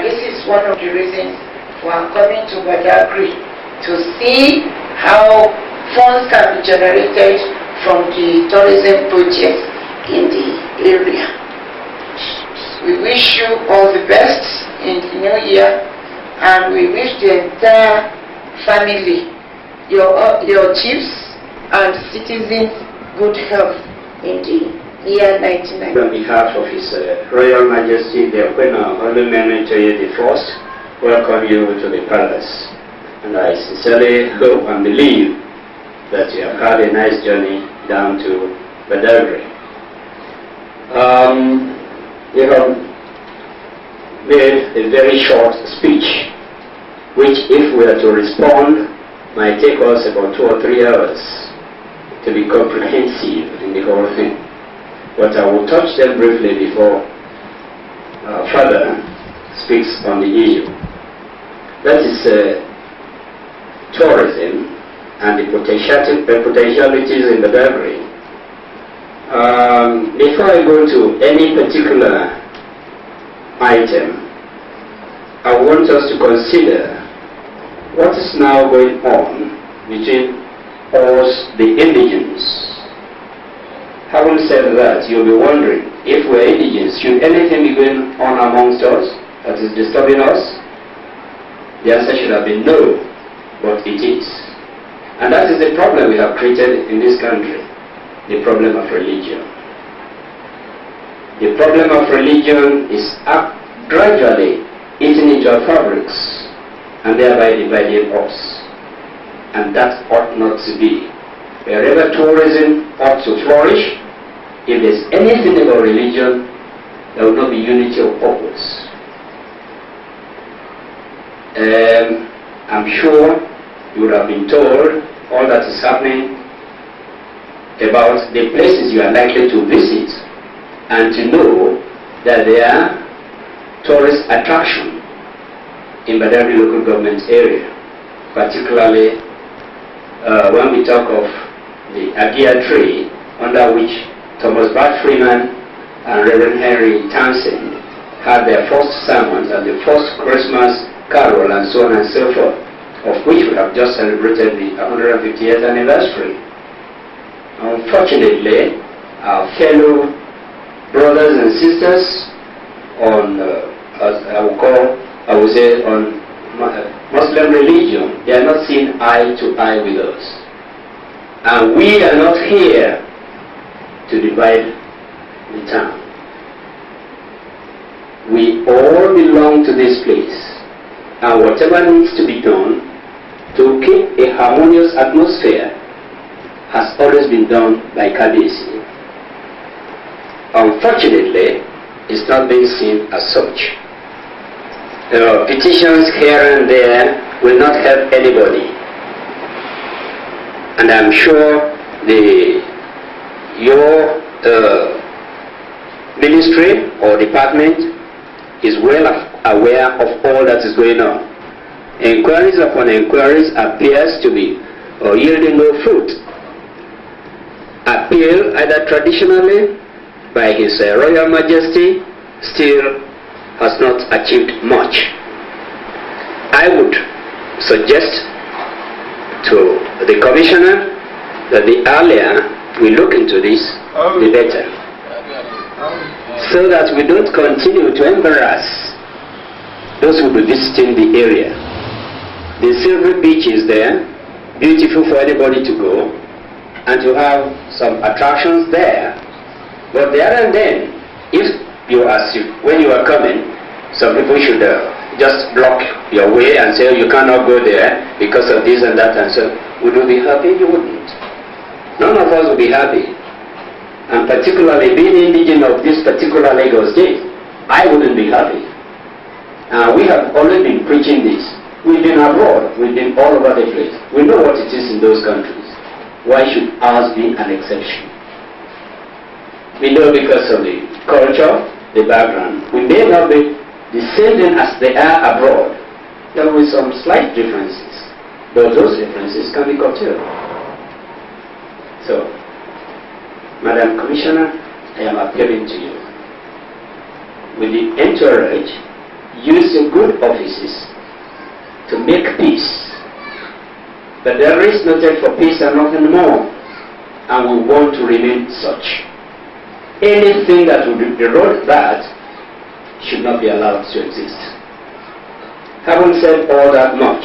this is one of the reasons for coming to Badagry, to see how funds can be generated from the tourism projects in the area. We wish you all the best in the new year, and we wish the entire family, your chiefs and citizens, good health in the year 1990. On behalf of His Royal Majesty the Okwena Olumenetoye I, welcome you to the palace. And I sincerely hope and believe that you have had a nice journey down to Badagry. You have made a very short speech, which, if we are to respond, might take us about 2 or 3 hours to be comprehensive in the whole thing. But I will touch them briefly before Father speaks on the issue. That is tourism and the potentialities in Badagry. Before I go to any particular item, I want us to consider what is now going on between us, the indigenes. Having said that, you'll be wondering, if we're indigenes, should anything be going on amongst us that is disturbing us? The answer should have been no, but it is. And that is the problem we have created in this country, the problem of religion. The problem of religion is gradually eating into our fabrics and thereby dividing us. And that ought not to be. Wherever tourism ought to flourish, if there's anything about religion, there will not be unity of purpose. I'm sure you would have been told all that is happening about the places you are likely to visit, and to know that there are tourist attractions in Badagry local government area, particularly when we talk of the Agia tree, under which Thomas Bart Freeman and Reverend Henry Townsend had their first sermons and the first Christmas carol and so on and so forth, of which we have just celebrated the 150th anniversary. Unfortunately, our fellow brothers and sisters on, as I would say, on Muslim religion, they are not seeing eye to eye with us. And we are not here to divide the town. We all belong to this place. And whatever needs to be done to keep a harmonious atmosphere has always been done by KBC. Unfortunately, it's not being seen as such. Petitions here and there will not help anybody. And I'm sure your ministry or department is well aware of all that is going on. Inquiries upon inquiries appears to be yielding no fruit. Appeal, either traditionally by His Royal Majesty, still has not achieved much. I would suggest to the Commissioner that the earlier we look into this, the better, so that we don't continue to embarrass those who will be visiting the area. The Silvery Beach is there, beautiful for anybody to go, and to have some attractions there. But there and then, if you when you are coming, some people should just block your way and say you cannot go there because of this and that and so. Would you be happy? You wouldn't. None of us would be happy. And particularly being indigenous of this particular Lagos state, I wouldn't be happy. We have always been preaching this. We've been abroad, we've been all over the place. We know what it is in those countries. Why should ours be an exception? We know because of the culture, the background. We may not be the same thing as they are abroad. There will be some slight differences, but those differences can be curtailed. So, Madam Commissioner, I am appealing to you. With the entourage, use your good offices to make peace. But there is noted for peace and nothing more, and we want to remain such. Anything that would erode that should not be allowed to exist. Having said all that much,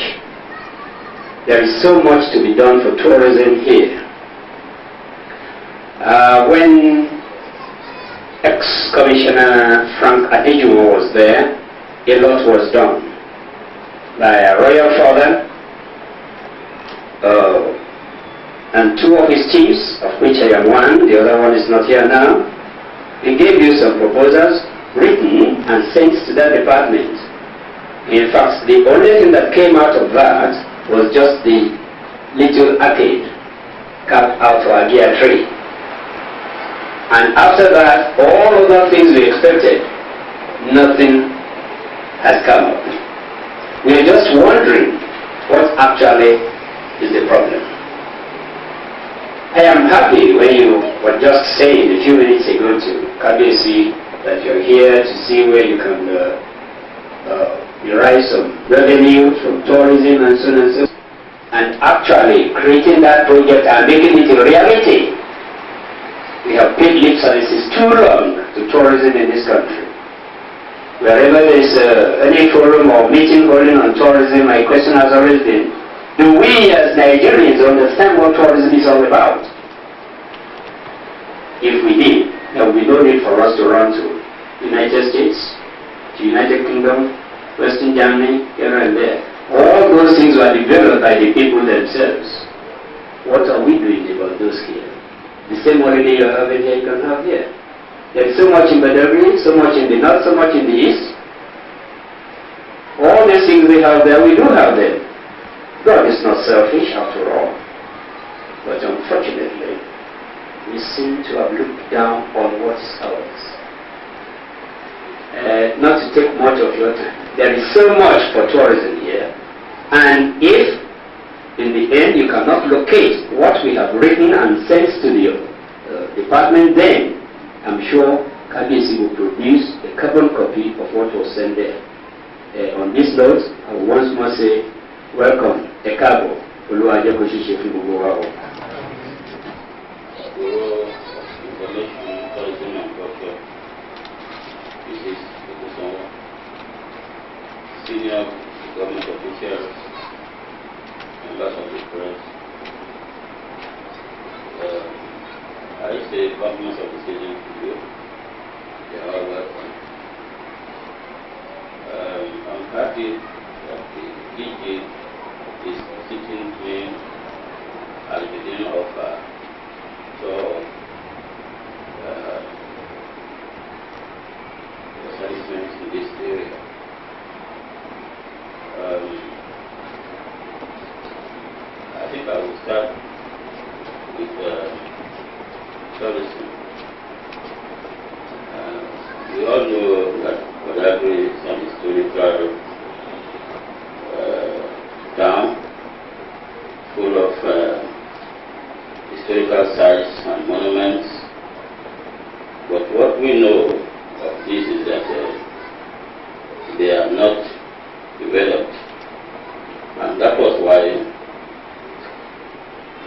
there is so much to be done for tourism here. When ex-Commissioner Frank Adejumo was there, a lot was done by a royal father and two of his chiefs, of which I am one, the other one is not here now. He gave you some proposals written and sent to that department. In fact, the only thing that came out of that was just the little arcade carved out for a gear tree. And after that, all other things we expected, nothing has come up. We are just wondering what actually is the problem. I am happy when you were just saying a few minutes ago to KBC that you're here to see where you can derive some revenue from tourism and so on and so on. And actually creating that project and making it a reality. We have paid lip services too long to tourism in this country. Wherever there is any forum or meeting going on tourism, my question has always been, do we as Nigerians understand what tourism is all about? If we did, there would be no need for us to run to United States, to United Kingdom, Western Germany, here and there. All those things were developed by the people themselves. What are we doing about those here? The same holiday you have here, you can have here. There's so much in Badagry, so much in the north, so much in the east. All these things we have there, we do have them. God is not selfish after all. But unfortunately, we seem to have looked down on what is ours. Not to take much of your time. There is so much for tourism here. And if in the end you cannot locate what we have written and sent to the department, then I'm sure KBC will produce a carbon copy of what was sent there. On this note, I will once more say, welcome, Ekabo, Oluwajekoshi Shefibubuwao. Information, tourism and culture. This is senior government officials, members of the press. I say compliments of the stadium to you. They are all welcome. I'm happy that the DG is sitting me at the beginning of assessments in this area. I think I will start with tourism. We all know that Badagry is an historical town full of historical sites and monuments. But what we know of this is that they are not developed. And that was why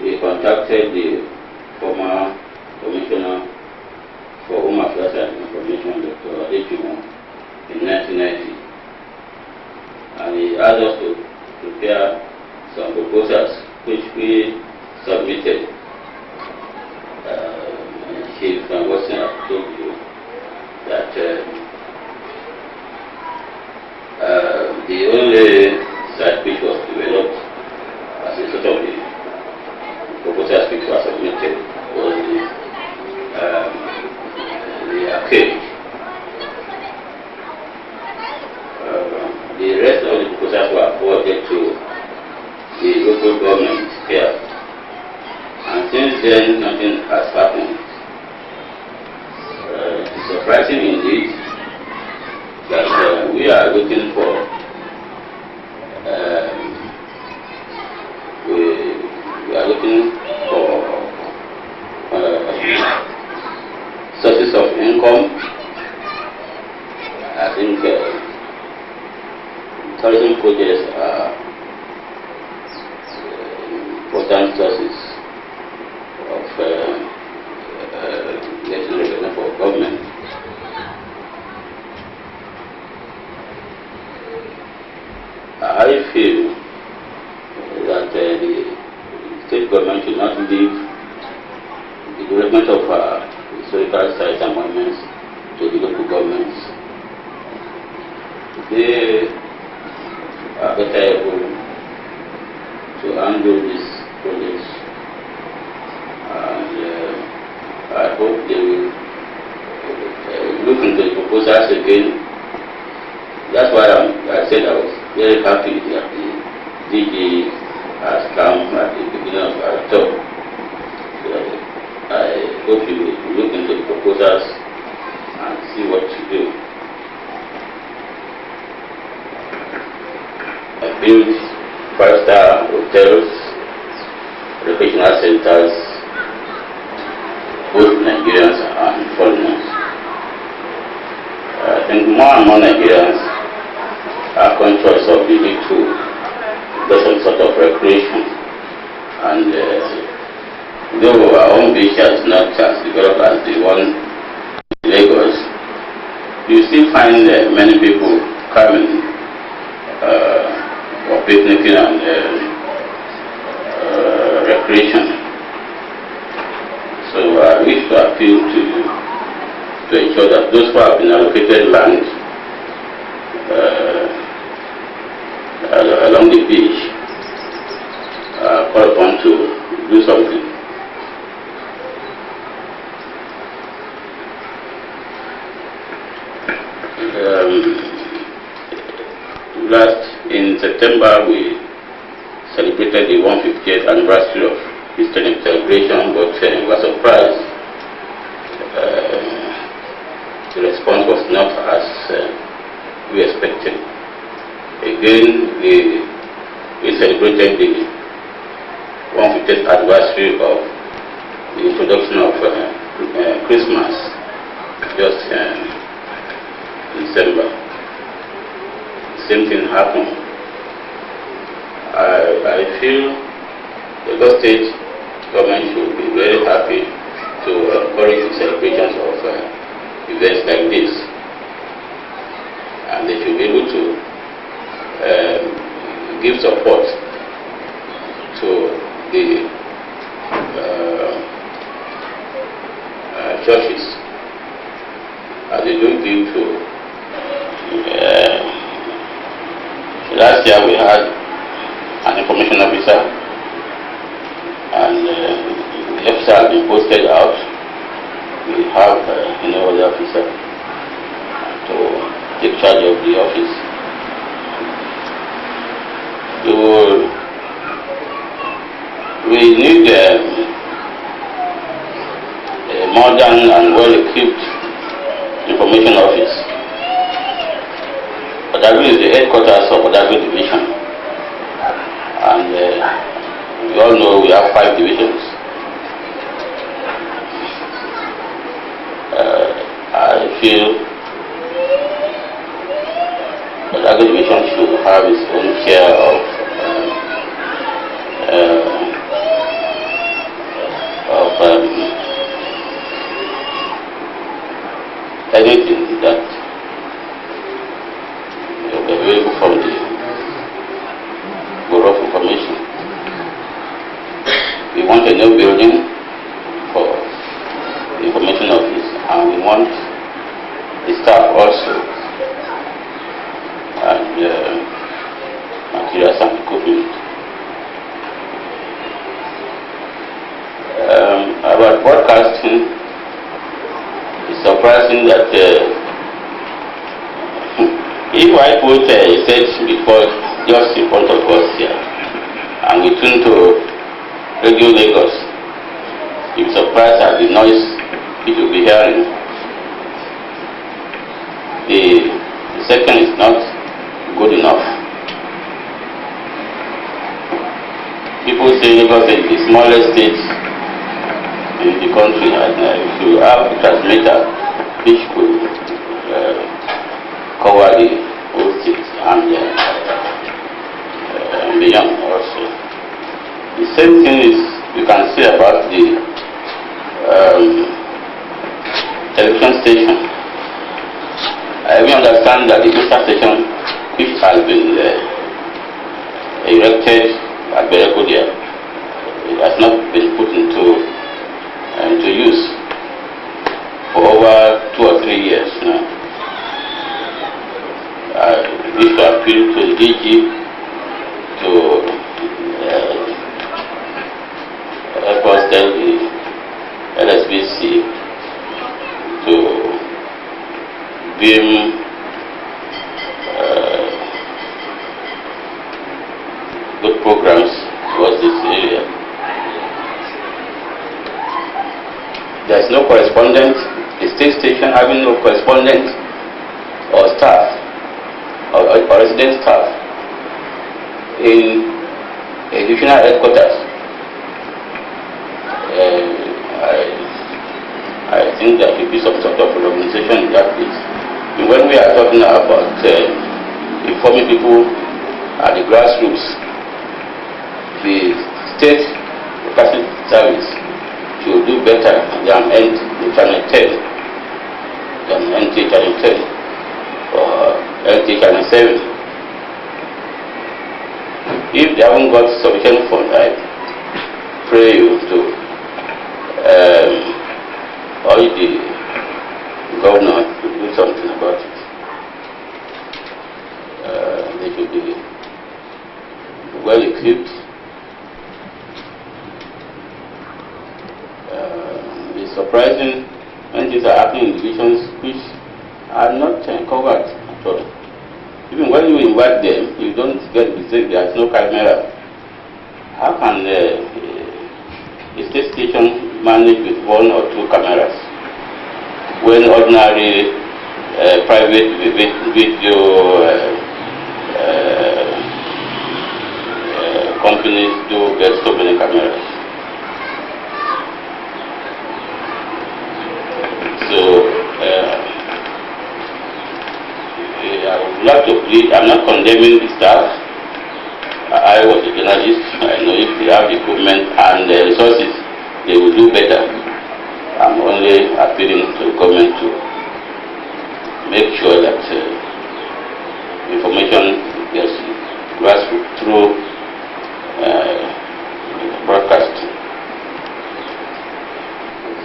we contacted the former Commissioner for Home Affairs and Information, Dr. Adejumo, in 1990. And he asked us to prepare some proposals which we submitted. Chief and Watson have told you that the only site which was developed as a sort of the proposals which were submitted was the arcade. The rest of the proposals were forwarded to the local government here. And since then, nothing has happened. It's surprising indeed that we are looking for we are looking for sources of income. I think tourism projects are important sources of getting revenue for government. I feel that the state government should not leave the development of historical sites and monuments to the local governments. They are better able to handle these projects, and I hope they will look into the proposals again. That's why I said I was very happy that the DG has come at the beginning of our talk. So I hope you will look into the proposals and see what to do. I built 5-star hotels, recreational centers, both Nigerians and foreigners. I think more and more Nigerians are conscious of the need to do some sort of recreation, and though our own beach is not as developed as the one in Lagos, you still find many people coming for picnicking and recreation. So I wish to appeal to ensure that those who have been allocated land along the beach are called upon to do something. Last in September, we celebrated the 150th anniversary of HISTORTC celebration, but we were surprised. The response was not as we expected. Again, we celebrated the 150th anniversary of the introduction of Christmas just in December. Same thing happened. I feel the Lagos State government should be very happy to encourage the celebrations of events like this, and they should be able to give support to the churches as they do give to. Last year we had an information officer, and the officer has been posted out. We have another officer to take charge of the office. We need a modern and well-equipped information office. Badagry is the headquarters of Badagry division, and we all know we have 5 divisions. I feel Badagry division should have its own share of anything that is available from the Bureau of Information. We want a new building for the information office, and we want the staff also, and materials and equipment. About broadcasting, it's surprising that if I put a stage before just in front of us here, and we tune to Radio Lagos, you'll be surprised at the noise it will be hearing. The second is not good enough. People say Lagos is the smallest state in the country, and if you have a transmitter which could cover the whole state, and beyond also. The same thing is you can say about the television station. I will understand that the booster station, which has been erected at Badagry, it has not been put into use for over 2 or 3 years now. I wish to appeal to the DG to help us tell the LSBC to beam good programs towards this area. There is no correspondent, the state station having no correspondent or staff or resident staff in educational headquarters. I think there should be some sort of organization in that place. When we are talking about informing people at the grassroots, the state broadcasting service should do better than Channel 10, than NT Channel 10 or NT Channel 7. If they haven't got sufficient funds, I pray you to urge the governor to do something about it. They should be well equipped. It's surprising when things are happening in divisions which are not covered at all. Even when you invite them, you don't get the mistake there is no camera. How can a state station manage with 1 or 2 cameras when ordinary private video companies do get so many cameras? So I would like to plead. I'm not condemning the staff. I was a journalist. I know if they have the equipment and the resources, they will do better. I'm only appealing to the government to make sure that information gets grassroots through broadcasting,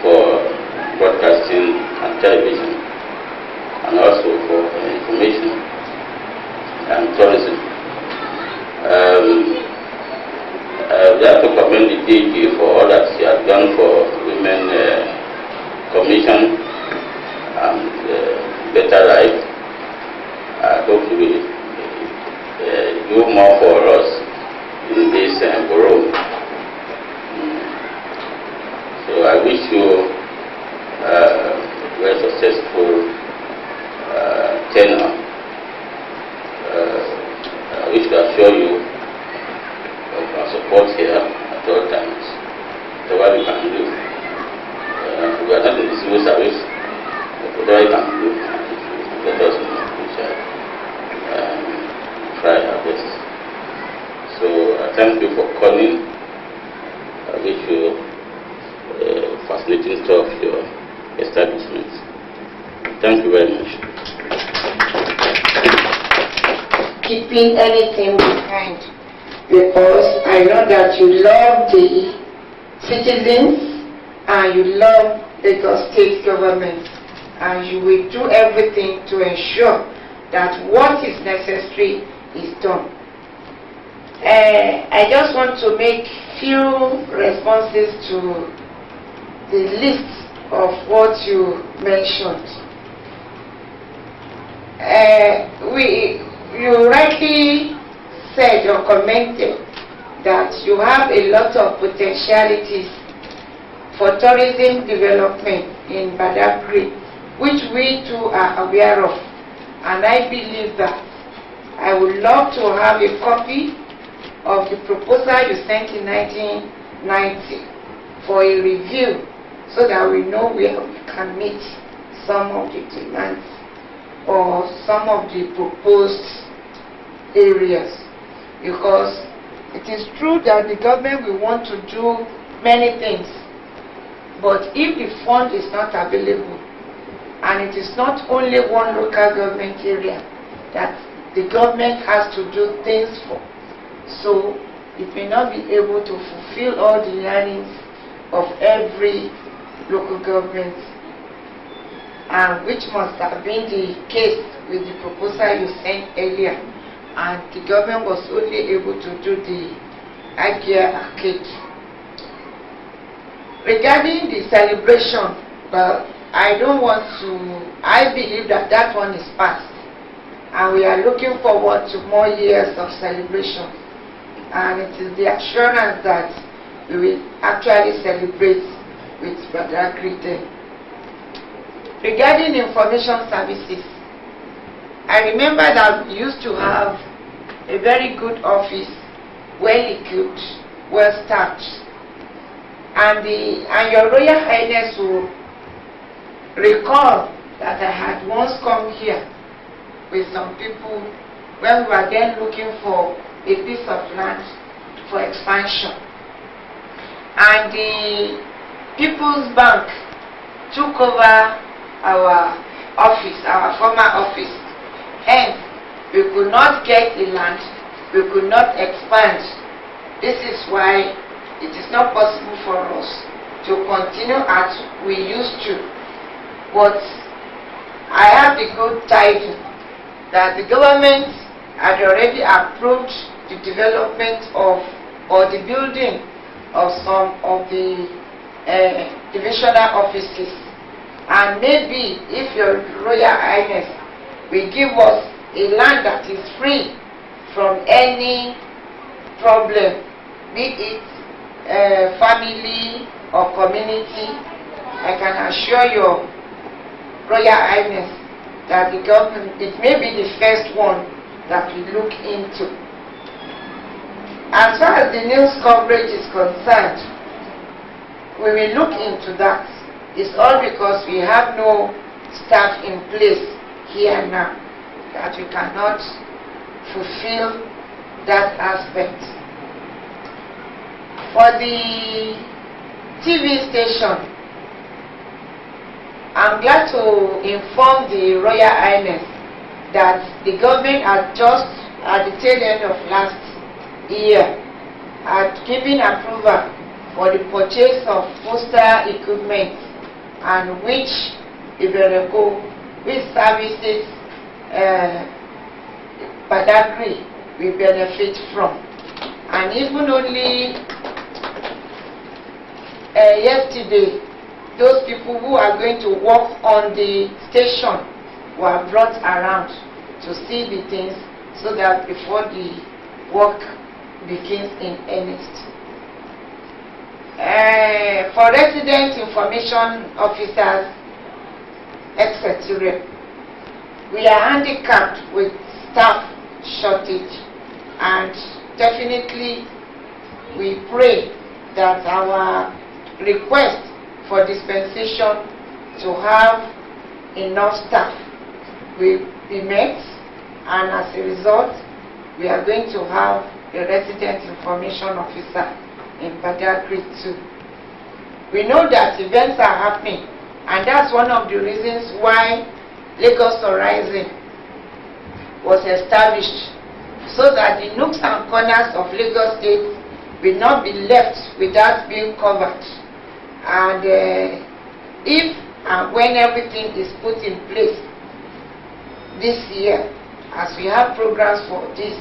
for broadcasting and television, and also for information and tourism. We have to commend the DG for all that she has done for women commission and better life. I hope she will do more for us in this borough. So I wish you very successful tenure. I wish to assure you of our support here at all times. Whatever we can do. We are not in the civil service, but whatever we can do, let us know. We shall try our best. So thank you for calling. I wish you fascinating tour of your establishment. Thank you very much. Keeping anything behind, because I know that you love the citizens and you love the state government, and you will do everything to ensure that what is necessary is done. I just want to make few responses to the list of what you mentioned. You rightly said or commented that you have a lot of potentialities for tourism development in Badagry, which we too are aware of. And I believe that I would love to have a copy of the proposal you sent in 1990 for a review, so that we know where we can meet some of the demands or some of the proposed areas, because It is true that the government will want to do many things, but if the fund is not available, and it is not only one local government area that the government has to do things for, so it may not be able to fulfill all the yearnings of every local government, and which must have been the case with the proposal you sent earlier, and the government was only able to do the Agia Arcade. Regarding the celebration, well, I believe that that one is past, and we are looking forward to more years of celebration, and it is the assurance that we will actually celebrate with Badagry Day. Regarding information services, I remember that we used to have a very good office, well equipped, well staffed, and your Royal Highness will recall that I had once come here with some people when we were then looking for a piece of land for expansion, and the People's Bank took over our office, our former office. Hence, we could not get the land, we could not expand. This is why it is not possible for us to continue as we used to. But I have the good tidings that the government had already approved the development of, or the building of some of the divisional offices. And maybe if your Royal Highness will give us a land that is free from any problem, be it family or community, I can assure your Royal Highness that the government, it may be the first one that we look into. As far as the news coverage is concerned, we will look into that. It's all because we have no staff in place here now that we cannot fulfill that aspect. For the TV station, I'm glad to inform the Royal Highness that the government had just at the tail end of last year had given approval for the purchase of postal equipment, and which which services Badagry will benefit from. And even only yesterday, those people who are going to work on the station were brought around to see the things so that before the work begins in earnest. For resident information officers, etc., we are handicapped with staff shortage, and definitely we pray that our request for dispensation to have enough staff will be met, and as a result, we are going to have a resident information officer in Badagry too. We know that events are happening, and that's one of the reasons why Lagos Horizon was established, so that the nooks and corners of Lagos State will not be left without being covered. And if and when everything is put in place this year, as we have programs for this,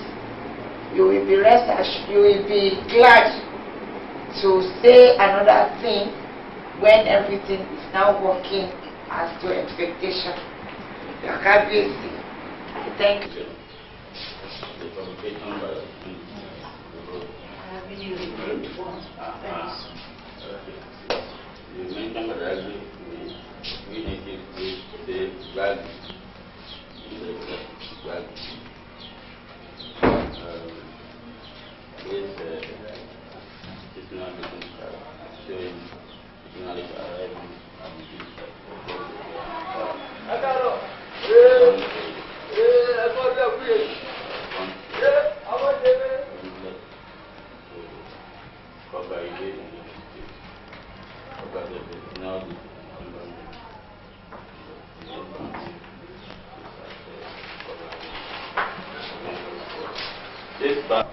you will be you will be glad to say another thing when everything is now working as to expectation. Thank you. You mentioned that we need to the bag. It's not showing journalists arriving This back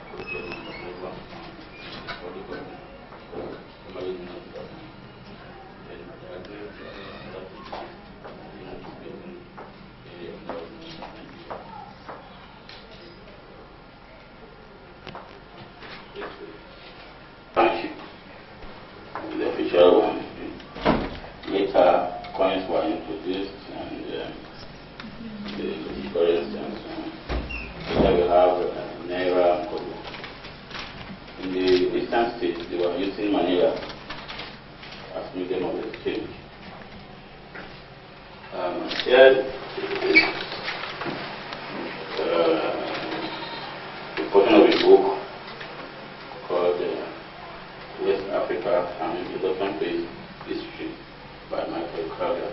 the official one. Later, coins were introduced and the currency and so on. Later, we have Naira and Kobo. In the eastern states, they were using Manila as medium of exchange. Here is a portion of a book called West Africa and Development-Based History by Michael Carter.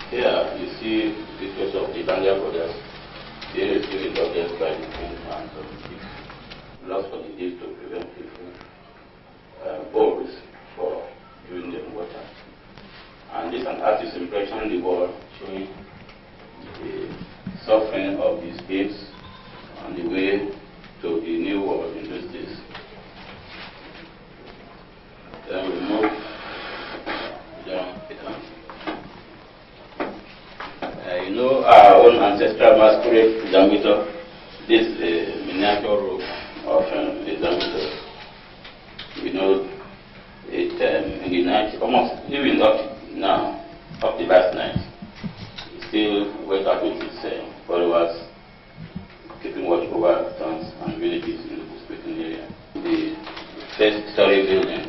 Here you see pictures of the Banga brothers being received indulgence by the king and some chiefs, lost for the deed to prevent people bowls for giving them water. And this is an artist's impression on the wall showing the suffering of the slaves on the way to the new world in those days. Then we move down. You know our own ancestral masquerade Zambito. This is a miniature robe of a Zambito. We know it in the night, almost even up now, up the last night. It still went out with its followers, keeping watch over towns and villages in the Bushbucking area. The first-story building,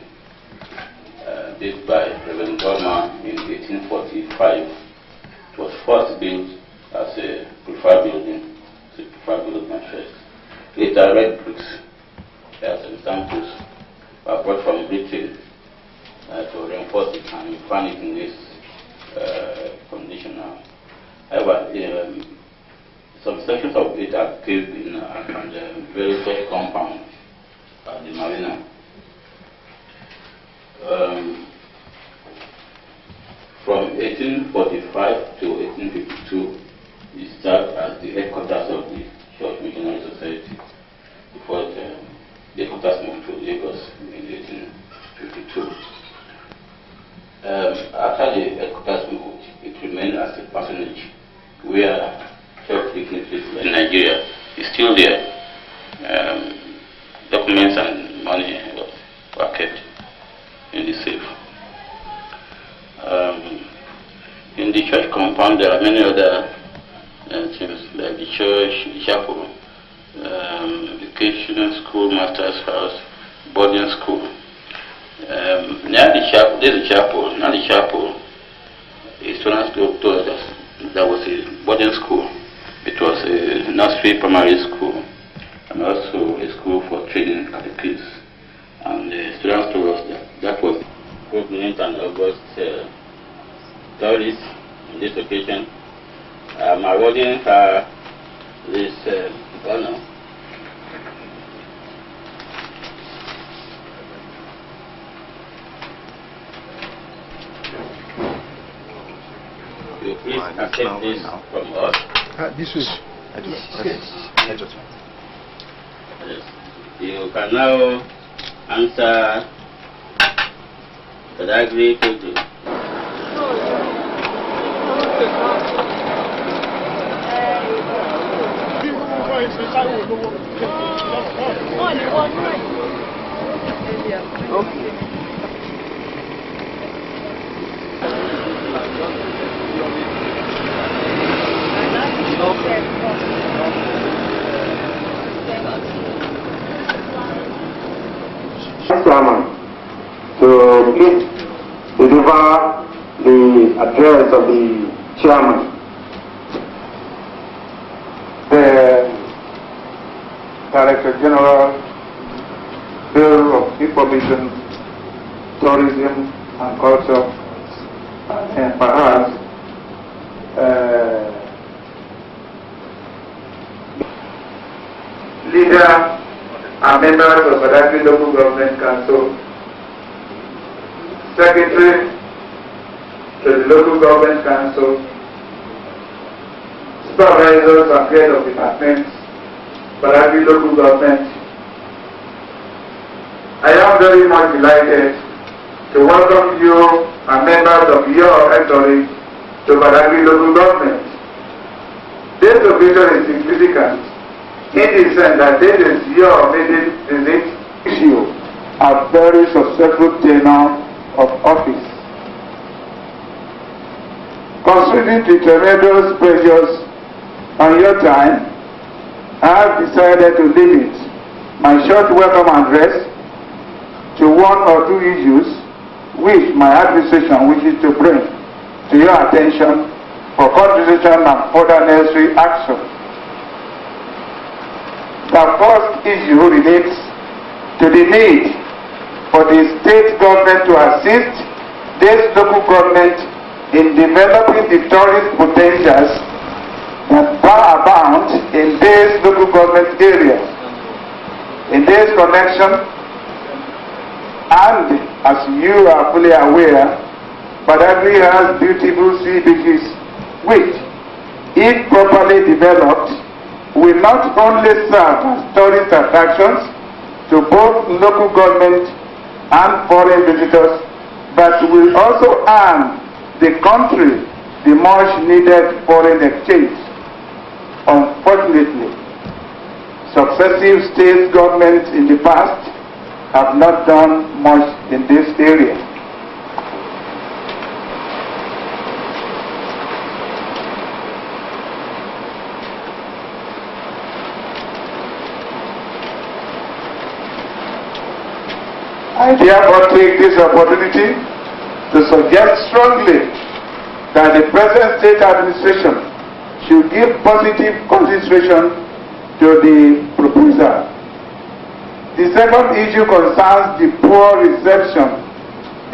built by Reverend Gorman in 1845, it was first built as a preferred building, first. Later, red bricks as examples were brought from Britain to reinforce it, and we find it in this condition now. However, some sections of it are built in a very fresh compound at the marina. From 1845 to 1852, it served as the headquarters of the Church Missionary Society before the headquarters moved to Lagos in 1852. After the headquarters moved, it remained as a parsonage where church dignitaries in Nigeria is still there. Documents and money were kept in the safe. In the church compound, there are many other things like the church, the chapel, education, school, master's house, boarding school. Near the chapel, there's a chapel. Near the chapel, historians told us there was a boarding school. It was a nursery primary school and also a school for training catechists. And the students told us that that was President and August tourists on this occasion. Awarding her this honor. You please accept this from us. This is. Yes. You can now answer Badagry quickly. Chairman, to please deliver the address of the chairman. The Director General, Bureau of Information, Tourism and Culture, and perhaps leader and members of Badagry Local Government Council, Secretary to the Local Government Council, supervisors and head of departments, Badagry local government. I am very much delighted to welcome you and members of your HISTORTC to Badagry local government. This occasion is significant in the sense that this is your maiden visit issue a very successful tenure of office. Considering the tremendous pressures on your time, I have decided to limit my short welcome address to one or two issues which my administration wishes to bring to your attention for consideration and further necessary action. The first issue relates to the need for the state government to assist this local government in developing the tourist potentials that abound in this local government area. In this connection, and as you are fully aware, Badagry has beautiful sea beaches which, if properly developed, will not only serve as tourist attractions to both local government and foreign visitors, but will also earn the country the much needed foreign exchange. Unfortunately, successive state governments in the past have not done much in this area. I therefore take this opportunity to suggest strongly that the present state administration should give positive consideration to the proposal. The second issue concerns the poor reception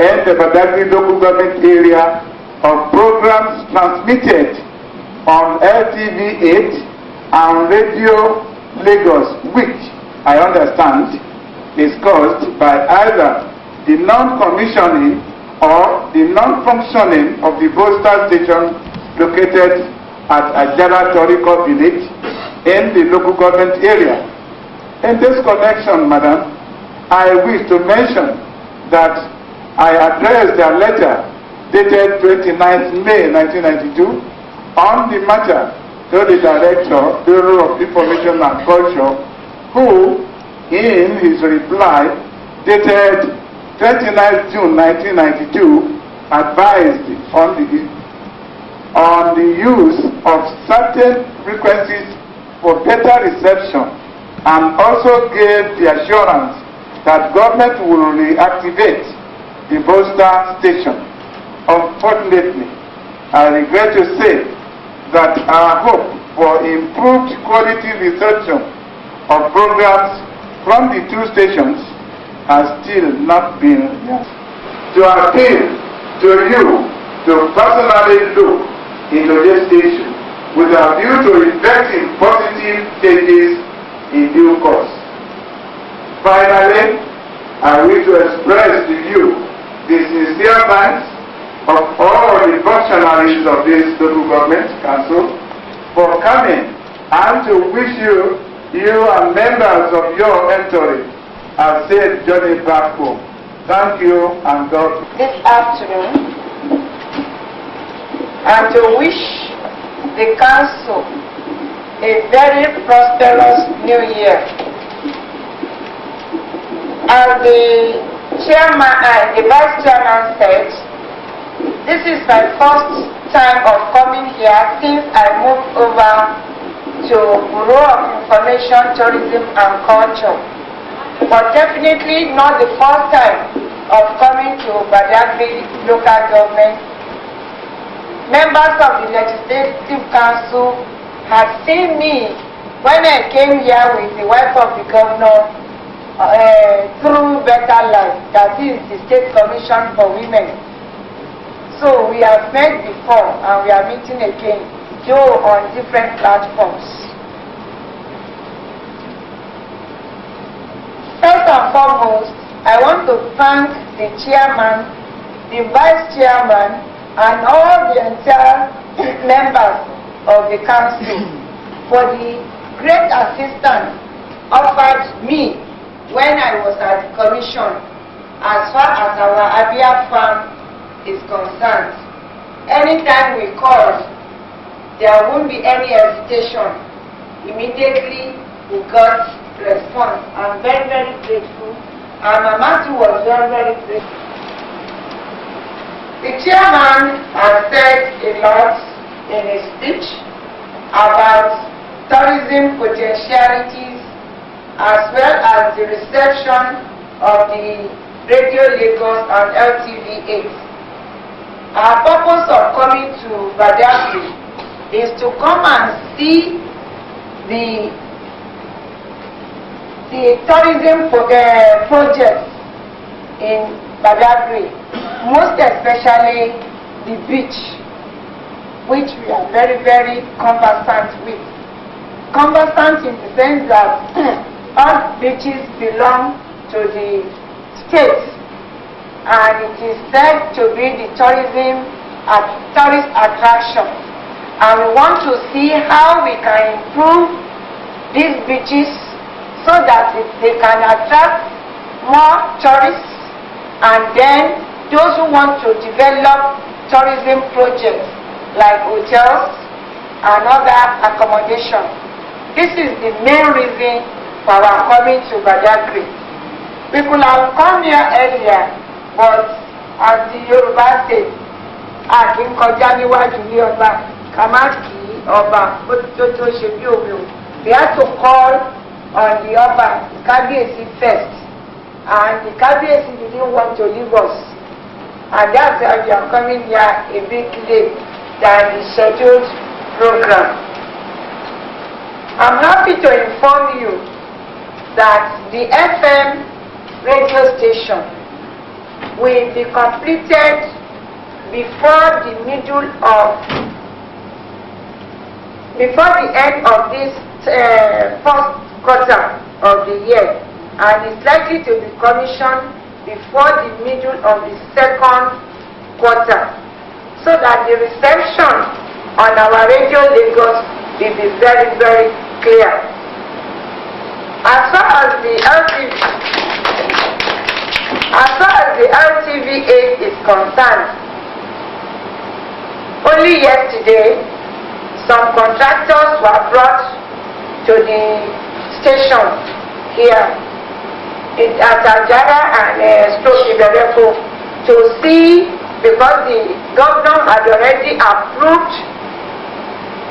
in the Badagry local government area of programs transmitted on LTV 8 and Radio Lagos, which I understand is caused by either the non-commissioning or the non-functioning of the postal station located at Ajara Toriko village in the local government area. In this connection, Madam, I wish to mention that I addressed a letter dated 29th May 1992 on the matter to the Director, Bureau of Information and Culture, who, in his reply dated 29th June 1992, advised on the use of certain frequencies for better reception, and also gave the assurance that government will reactivate the postal station. Unfortunately, I regret to say that our hope for improved quality reception of programs from the two stations has still not been met. To appeal to you to personally look into this issue with a view to effecting positive changes in due course. Finally, I wish to express to you the sincere thanks of all the functionaries of this local government council for coming, and to wish you and members of your HISTORTC a safe journey back home. Thank you and God. This afternoon, and to wish the council a very prosperous new year. As the chairman and the vice chairman said, this is my first time of coming here since I moved over to Bureau of Information, Tourism and Culture, but definitely not the first time of coming to Badagry local government. Members of the Legislative Council had seen me when I came here with the wife of the governor through Better Life, that is the State Commission for Women. So we have met before and we are meeting again, though on different platforms. First and foremost, I want to thank the chairman, the vice chairman, and all the entire members of the council for the great assistance offered me when I was at the commission as far as our Abia farm is concerned. Anytime we call, there won't be any hesitation. Immediately we got response. I'm very, very grateful. And Mama too was very, very grateful. The chairman has said a lot in his speech about tourism potentialities as well as the reception of the Radio Lagos and LTV8. Our purpose of coming to Badagry is to come and see the tourism projects in Badagry, most especially the beach, which we are very, very conversant with. Conversant in the sense that all beaches belong to the state, and it is said to be the tourist attraction. And we want to see how we can improve these beaches so that they can attract more tourists, and then those who want to develop tourism projects like hotels and other accommodation. This is the main reason for our coming to Badagry. We could have come here earlier, but as the Yoruba says, Akin kọjá níwájú ní ọba, Kamaki ọba, we had to call on the Oba, the Kabiyesi first, and the Kabiyesi didn't want to leave us, and that's why we are coming here a bit late than the scheduled program. I'm happy to inform you that the FM radio station will be completed before the end of this first quarter of the year, and is likely to be commissioned before the middle of the second quarter, so that the reception on our Radio Lagos will be very, very clear. As far as the LTV8 is concerned, only yesterday some contractors were brought to the station here at Ajara and Iberefo to see, because the governor had already approved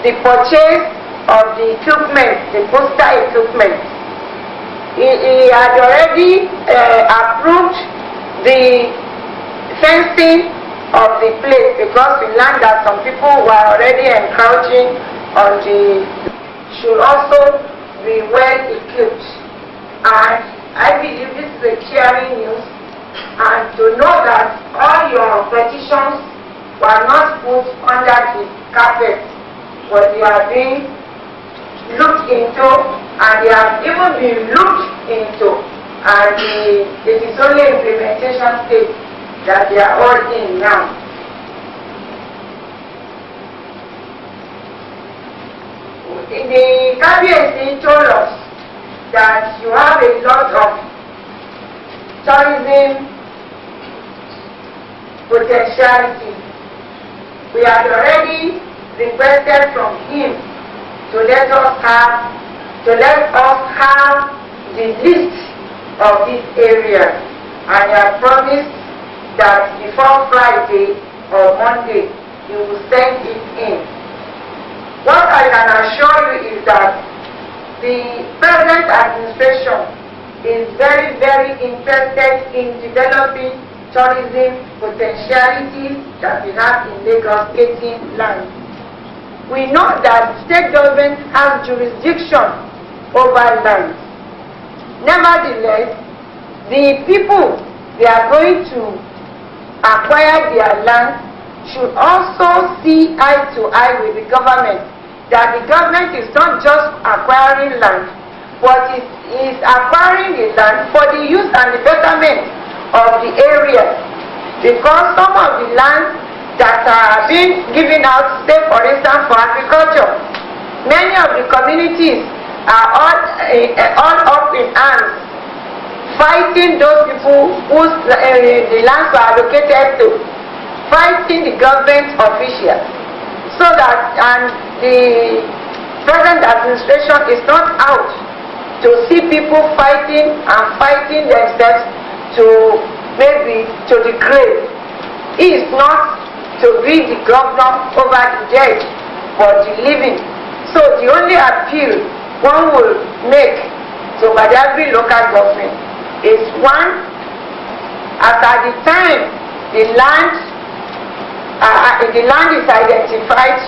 the purchase of the equipment, the booster equipment. He had already approved the fencing of the place, because we learned that some people were already encroaching on the, should also be well equipped. And I believe this is a cheering news, and to know that all your petitions were not put under the carpet, but they are being looked into, and they have even been looked into, and it is only implementation stage that they are all in now. The Kabiyesi told us that you have a lot of tourism potentiality. We had already requested from him to let us have the list of these areas, and he had promised that before Friday or Monday he will send it in. What I can assure you is that the present administration is very, very interested in developing tourism potentialities that we have in Lagos 18 land. We know that the state government has jurisdiction over land. Nevertheless, the people they are going to acquire their land should also see eye to eye with the government, that the government is not just acquiring land, but it is acquiring the land for the use and the betterment of the area. Because some of the land that are being given out, say for instance for agriculture, many of the communities are all up in arms, fighting those people whose the lands are allocated to, fighting the government officials, so that the present administration is not out to see people fighting themselves to maybe to the grave. He is not to be the governor over the dead but the living. So the only appeal one will make to Badagry local government is one, as at the time the land is identified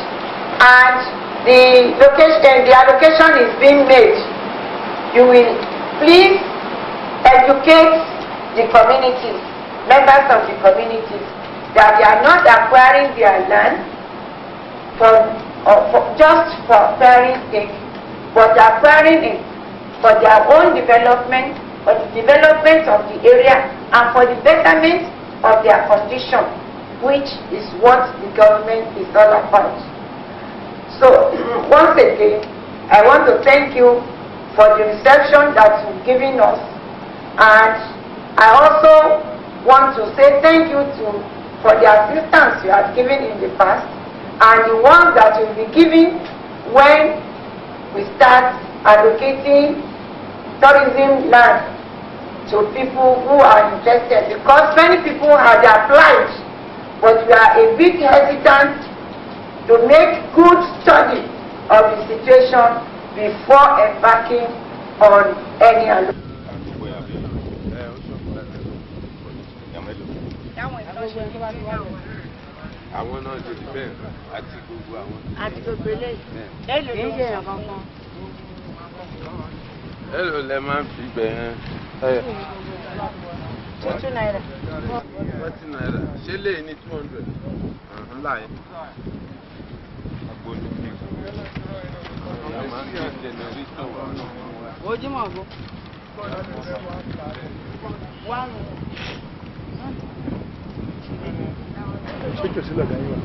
and the allocation is being made, you will please educate the communities, members of the communities, that they are not acquiring their land just for acquiring sake, but acquiring it for their own development, for the development of the area, and for the betterment of their condition, which is what the government is all about. So, once again, I want to thank you for the reception that you've given us, and I also want to say thank you for the assistance you have given in the past, and the ones that will be given when we start allocating tourism land to people who are interested, because many people had applied, but we are a bit hesitant to make good study of the situation before embarking on any allocation. Àwọn náà ti di bẹ́ẹ̀ àti gbogbo àwọn. Àti gbogbo eléyìí. Èlò ló ń ṣe kankan. Èlò lẹ máa ń fi bẹ̀rẹ̀. £2. £40. Ṣé lè ní 200? Ńlá yẹn. Agbóni fi. Ìyá máa ń gbé jẹnẹrétọ̀ wà náà. Ojúmọ̀ bó. Wá. Ṣé kò sí lọ́dọ̀ yín wá?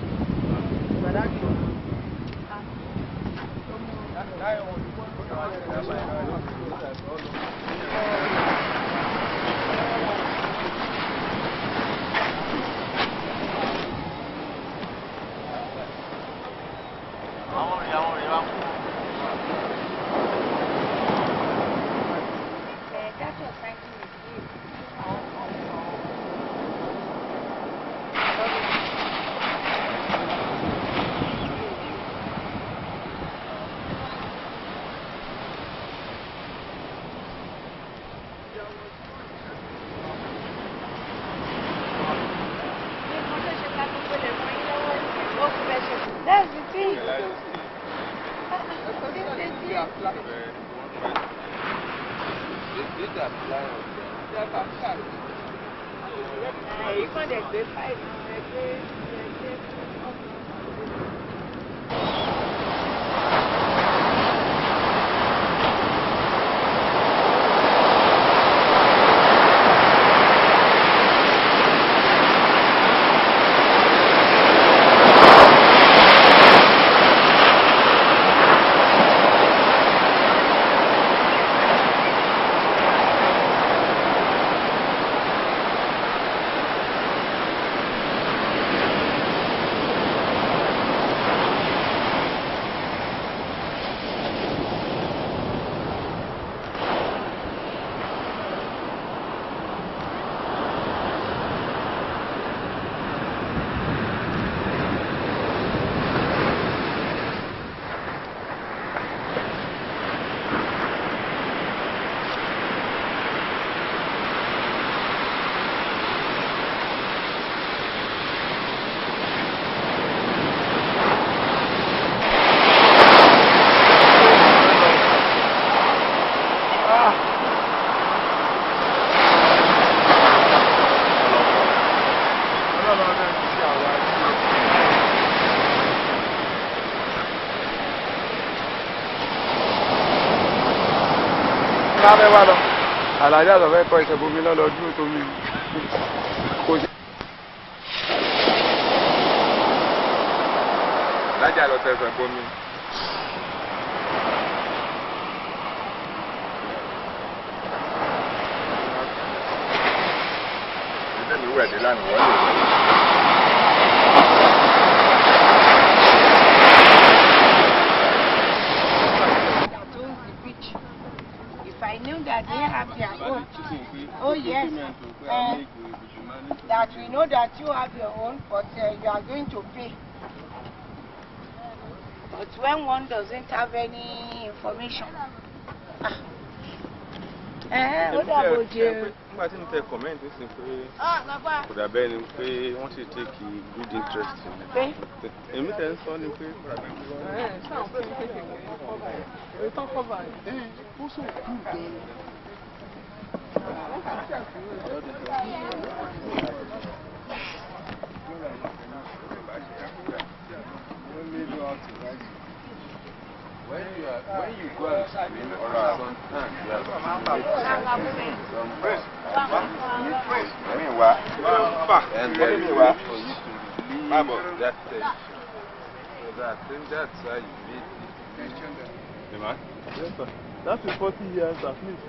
That's the thing. Even the grade 5, fẹ́ wá lọ àlàyé àtọ̀fẹ́ kọ ìṣẹ̀bù mi lọ́lọ́ dúró tó mi kò jẹ́. lájà lọ tẹ̀sán bomi. wẹ̀ dé lánàá wọ́n lè wẹ̀. If I knew that they have their own, oh yes, that we know that you have your own, but you are going to pay. But when one doesn't have any information, what about you? Nígbà tí mo tẹ comment ní sin pé kò dàbẹ́ ni pé wọ́n sì take good interest in it. Èmi tẹ̀ ń sọ ni pé kò dàbẹ́ ni when you go and swim or sometimes you have some press. I mean what? And then you have to leave that stage. So I think that's why you made it. The man? Yes, sir. That is 40 years at least.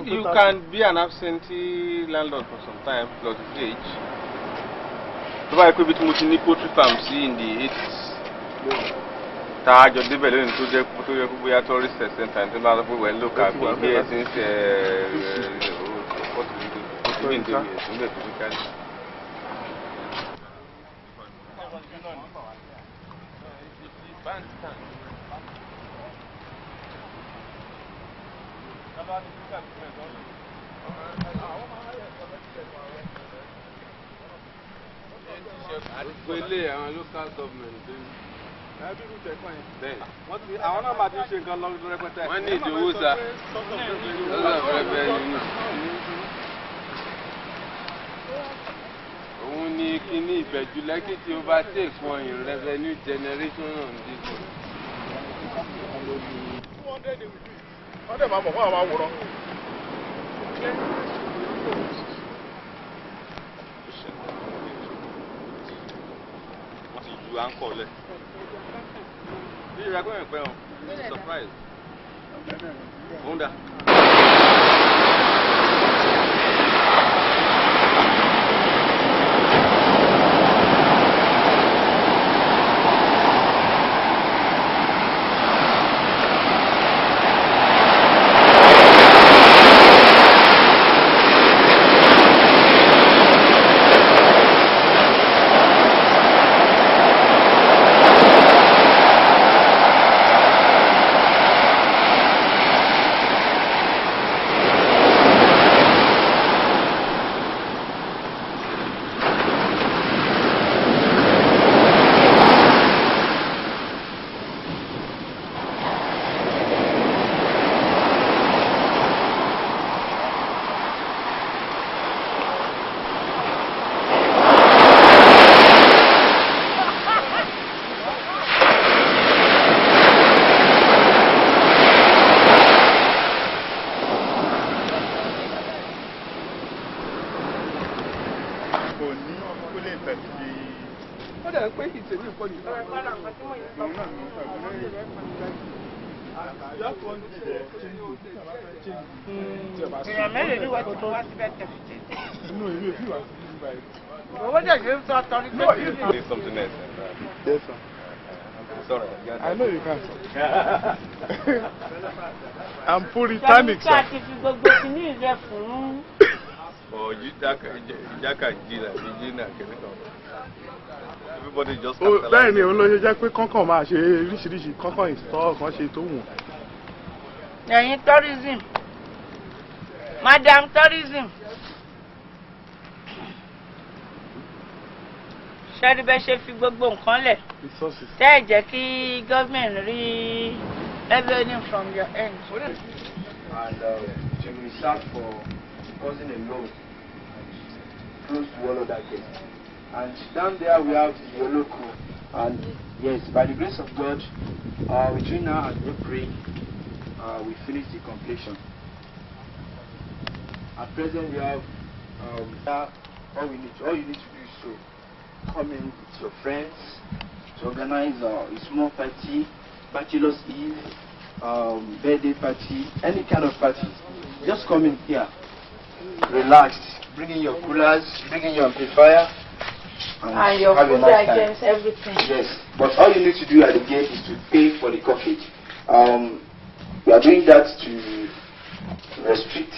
You can be an absentee landlord for some time plus his age. So I could be to poultry farms in the 80s. Tájọ débẹ̀ lónìí tó jẹ́ bóyá tourist center tó bá lọ pé wẹ̀ local bí here since 40 years. Àdìgbélé àwọn local government. Àwọn náà máa ti ṣe nǹkan lọ́dún rẹpẹtẹ. Wọ́n ní ìdí owó sá. Òun ni kíní ìbẹ̀jú lẹ́kì tí ó bá take wọn in revenue generation on this one. Wọ́n dẹ̀ máa mọ̀ fún àwọn àwòrán. Wọ́n ti ju àǹkọ̀ lẹ̀. You're going to surprise. Honda. Something else. Yes, sir. Sorry. I know you can't. I'm Puritanic, sir. Oh, everybody just bẹ́ẹ̀ ni òun ló ṣe jẹ́ pé kọ́kàn máa ṣe oríṣiríṣi kọ́kàn ìsọ́ kan ṣe tó wù. ẹ̀yin tourism madam tourism ṣẹ́rí bẹ́ẹ̀ ṣe fi gbogbo nǹkan lẹ̀ tẹ́ ẹ̀ jẹ́ kí government rí revenue from your end. And she will start for causing a loan close to all of that gate. And down there we have the yellow crew. And yes, by the grace of God, between now and April, we finish the completion. At present, we have all you need to do is to come in with your friends to organize a small party, bachelor's eve, birthday party, any kind of party. Just come in here, relaxed. bring in your coolers, bring in your amplifier, And your have a food nice time. items, everything. Yes, but all you need to do at the gate is to pay for the coverage. We are doing that to restrict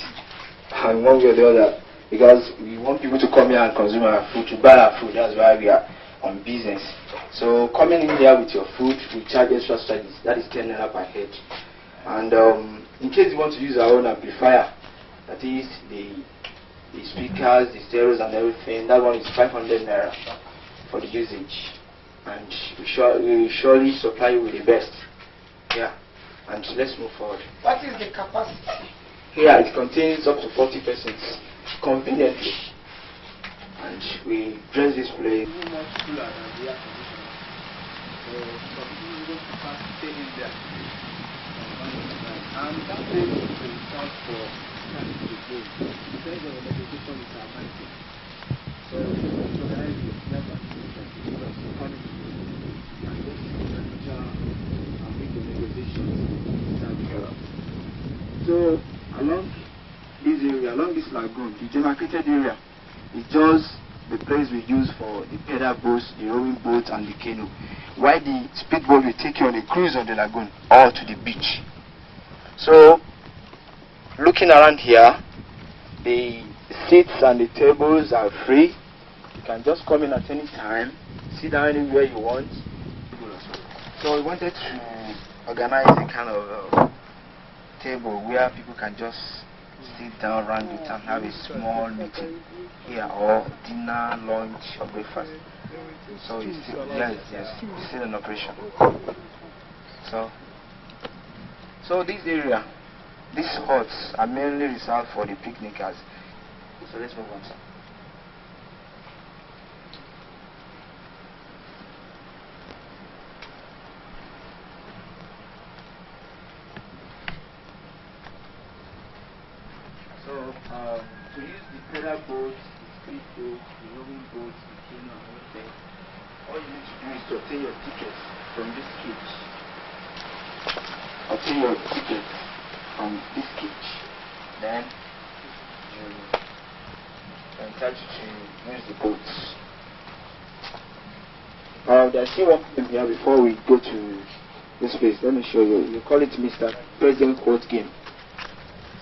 one way or the other, because we want people to come here and consume our food, to buy our food. That's why we are on business. So coming in here with your food, we charge extra charges. That is 10 naira per head. And in case you want to use our own amplifier, that is the speakers, the stereos and everything, that one is 500 naira for the usage. And we surely supply you with the best. Yeah. And let's move forward. What is the capacity? Here it contains up to 40 persons, conveniently. And we dress this place. And that place is reserved for the game. Depends on the negotiation with our market. So we organize the never and just furniture and make the negotiations. So along this area, along this lagoon, the demarcated area is just the place we use for the pedal boats, the rowing boats and the canoe. While the speedboat will take you on a cruise on the lagoon or to the beach. So, looking around here, the seats and the tables are free. You can just come in at any time, sit down anywhere you want. So we wanted to organize a kind of table where people can just sit down around it and have a small meeting here, or dinner, lunch, or breakfast. So it's still, yes, it's still in operation. So this area, these huts are mainly reserved for the picnickers. So let's move on, sir. So to use the pedal boats, the speed boats, the rowing boats, the canoe and everything, all you need to do is to obtain your tickets from this cage. Obtain your ticket from this cage. Then you entitled to use the boats. There's still one thing here before we go to this place. Let me show you. You call it Mr. President Quote Game.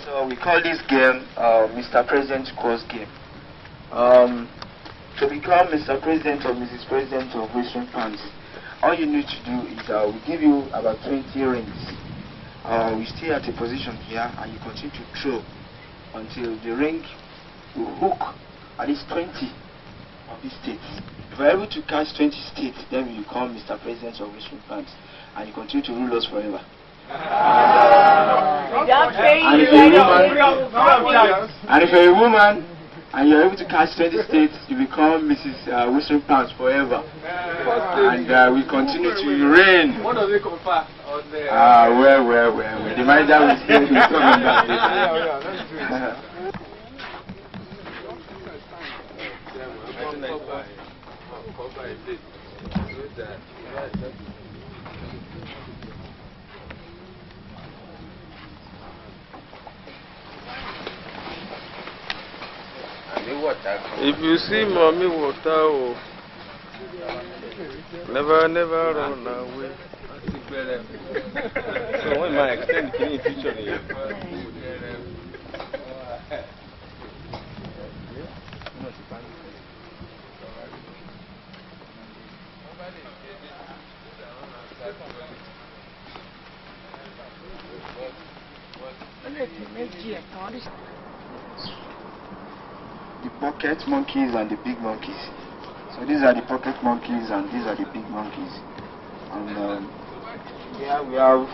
So we call this game Mr. President Quote Game. To become Mr. President or Mrs. President of Western Pants, all you need to do is we give you about 20 rings. We stay at a position here and you continue to throw until the ring will hook at least 20 of these states. If you are able to catch 20 states, then you become Mr. President of Western Pants and you continue to rule us forever. And if you're a woman and you're able to catch 20 states, you become Mrs. Western Pants forever. And we continue to reign. What does it confer? Well. The manager will still be talking about it. If you see mommy water, never run away. So when my extend can you feature here? The pocket monkeys and the big monkeys. So these are the pocket monkeys and these are the big monkeys. And here we have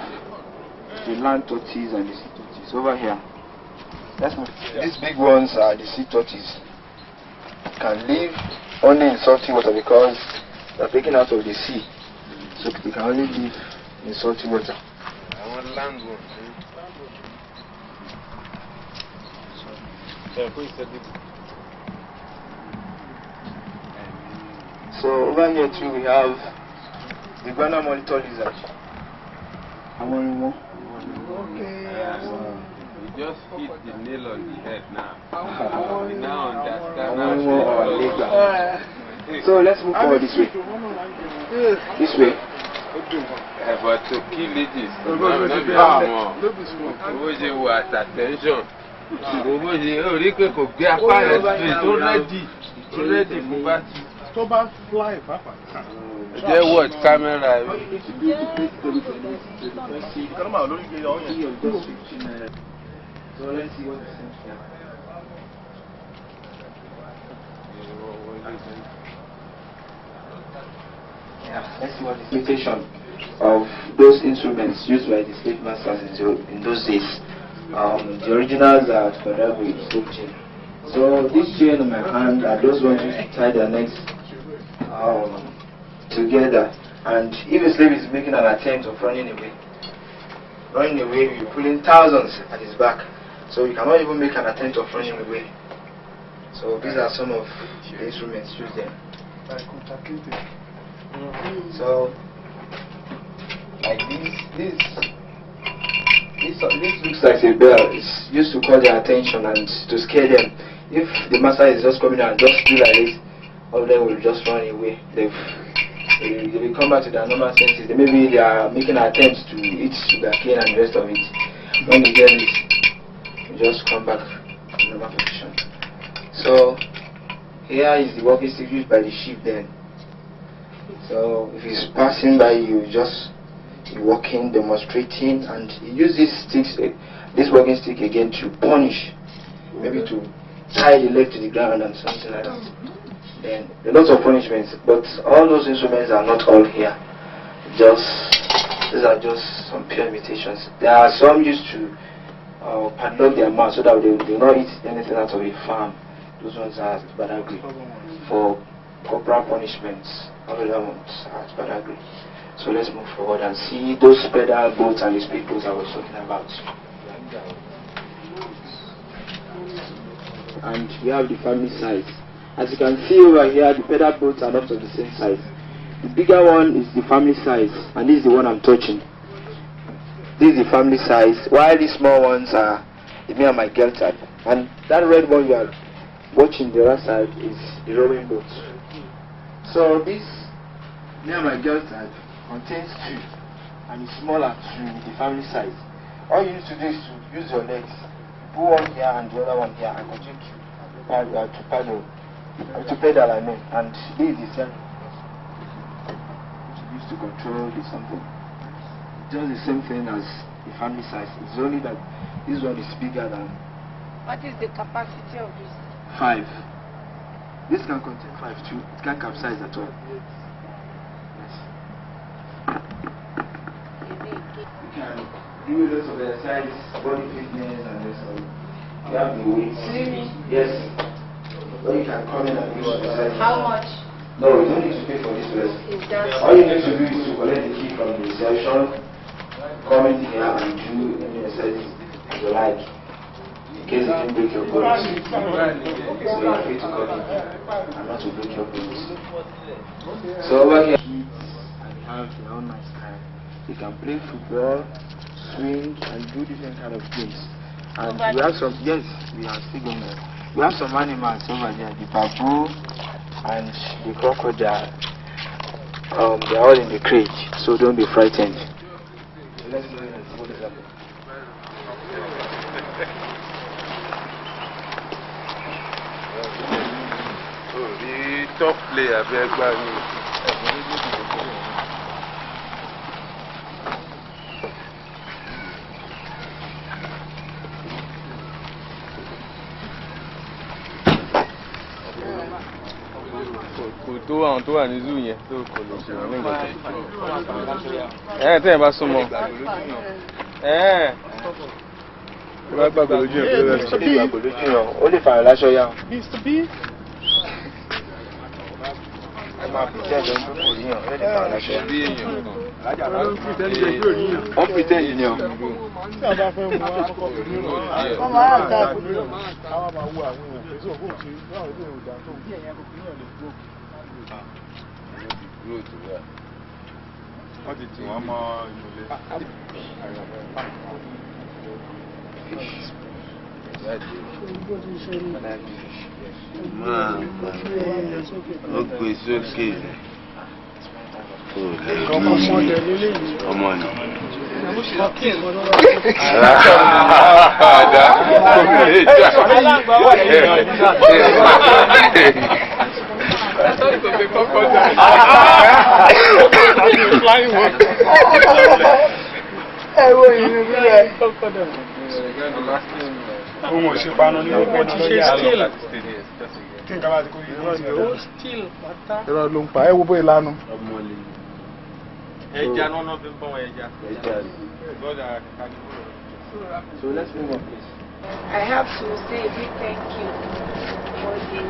the land tortoises and the sea tortoises. Over here, these big ones are the sea tortoises. Can live only in salty water because they're taken out of the sea. So they can only live in salty water. I want land one. So over here too we have the Ghana monitor lizard. Okay. just hit the nail on the head now. We now understand So let's move forward this way. This way. But to kill it is not at attention. What camera? So let's see what let's see what the limitation of those instruments used by the slave masters in those days. The originals are at Badagry, slave chain. So this chain on my hand are those ones used to tie their necks together. And if a slave is making an attempt of running away, you're pulling thousands at his back. So you cannot even make an attempt of running away. So these are some of the instruments used there. So like this looks like a bell. It's used to call their attention and to scare them. If the master is just coming and just do like this, all of them will just run away. They will come back to their normal senses. Maybe they are making attempts to eat sugarcane and the rest of it. When they get this, they just come back to normal position. So here is the walking stick used by the sheep then. So if he's passing by you, just walking, demonstrating, and he uses this walking stick again to punish, maybe to tie the leg to the ground and something like that. Then a lot of punishments, but all those instruments are not all here. These are just some pure imitations. There are some used to padlock their mouth so that they will not eat anything out of a farm. Those ones are at Badagry for corporal punishments. All of them at Badagry. So let's move forward and see those pedal boats and the speed boats I was talking about. And we have the family size. As you can see over here, the pedal boats are not of the same size. The bigger one is the family size, and this is the one I'm touching. This is the family size, while these small ones are the me and my girl type. And that red one you are watching the other side is the rowing boat. So this me and my girl type contains two, and it's smaller to the family size. All you need to do is to use your legs, put one here and the other one here, and continue to pedal, I mean, and this is the center. Used to control the something. Just the same thing as the family size. It's only that this one is bigger than. What is the capacity of this? 5. This can contain 5 too. It can't capsize at all. Yes. You can do lots of exercise, body fitness, and this all. You have the weights. Yes. Or you can come in and do exercise. How much? No, you don't need to pay for this rest. All you need to do is to collect the key from the reception, come in here and do any exercise you like. In case you didn't break your bones. So you are free to come in and not to break your bones. So over here, kids and have their own nice time. They can play football, swing, and do different kind of games. And we have some, yes, we are still going there. We have some animals over there, the baboon and the crocodile. They are all in the cage, so don't be frightened. So let's go and see what is happening. The top player, tó àwọn tó wà ní zoo yẹn tó kò lè ṣe wọn nígbà tó tẹ́yìn bá súnmọ́ bá gbàgbọ́ lójú yẹn pé ó lè gbàgbọ́ lójú yẹn ó lè fààrọ̀ láṣọ yá. Mr. B. ẹ máa pìtẹ́ ẹ̀jọ̀ tó kò yíyan ó lè fààrọ̀ láṣọ yá. Wọ́n pretend ni o. Tí a bá fẹ́ mú wa kọ́kọ́ fi ní ìrọ̀. Wọ́n máa ń ká àkójọ. Àwọn máa wo àwọn èèyàn pẹ̀sí òkú òkú láwọn ilé ìwòdà tó ń bí ẹ̀yà kò fi hàn lè gbó. Wọ́n ti tì wọ́n mọ́ ìmọ̀lẹ́. So let's move on, please. I have to say a big thank you for the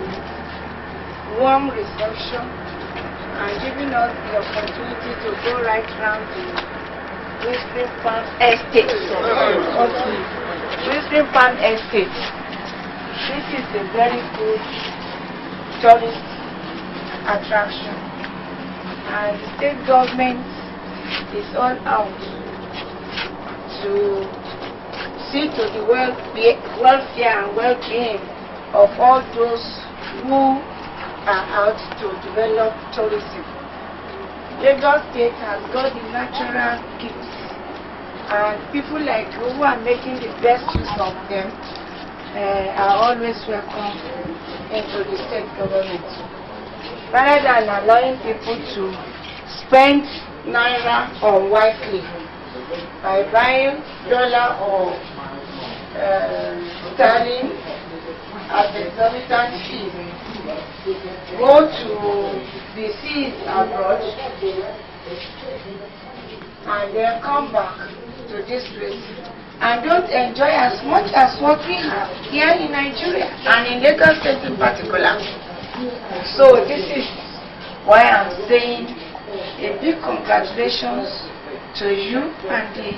warm reception and giving us the opportunity to go right round the Whistling Farm Estate. Whistling Farm Estate. This is a very good tourist attraction, and the state government is all out to see to the welfare and well-being of all those who are out to develop tourism. Lagos State has got the natural gifts, and people like you who are making the best use of them are always welcome into the state government. Rather than allowing people to spend naira unwisely by buying dollar or sterling at exorbitant fees, go to the seas abroad and then come back to this place and don't enjoy as much as what we have here in Nigeria and in Lagos State in particular. So this is why I'm saying a big congratulations to you and the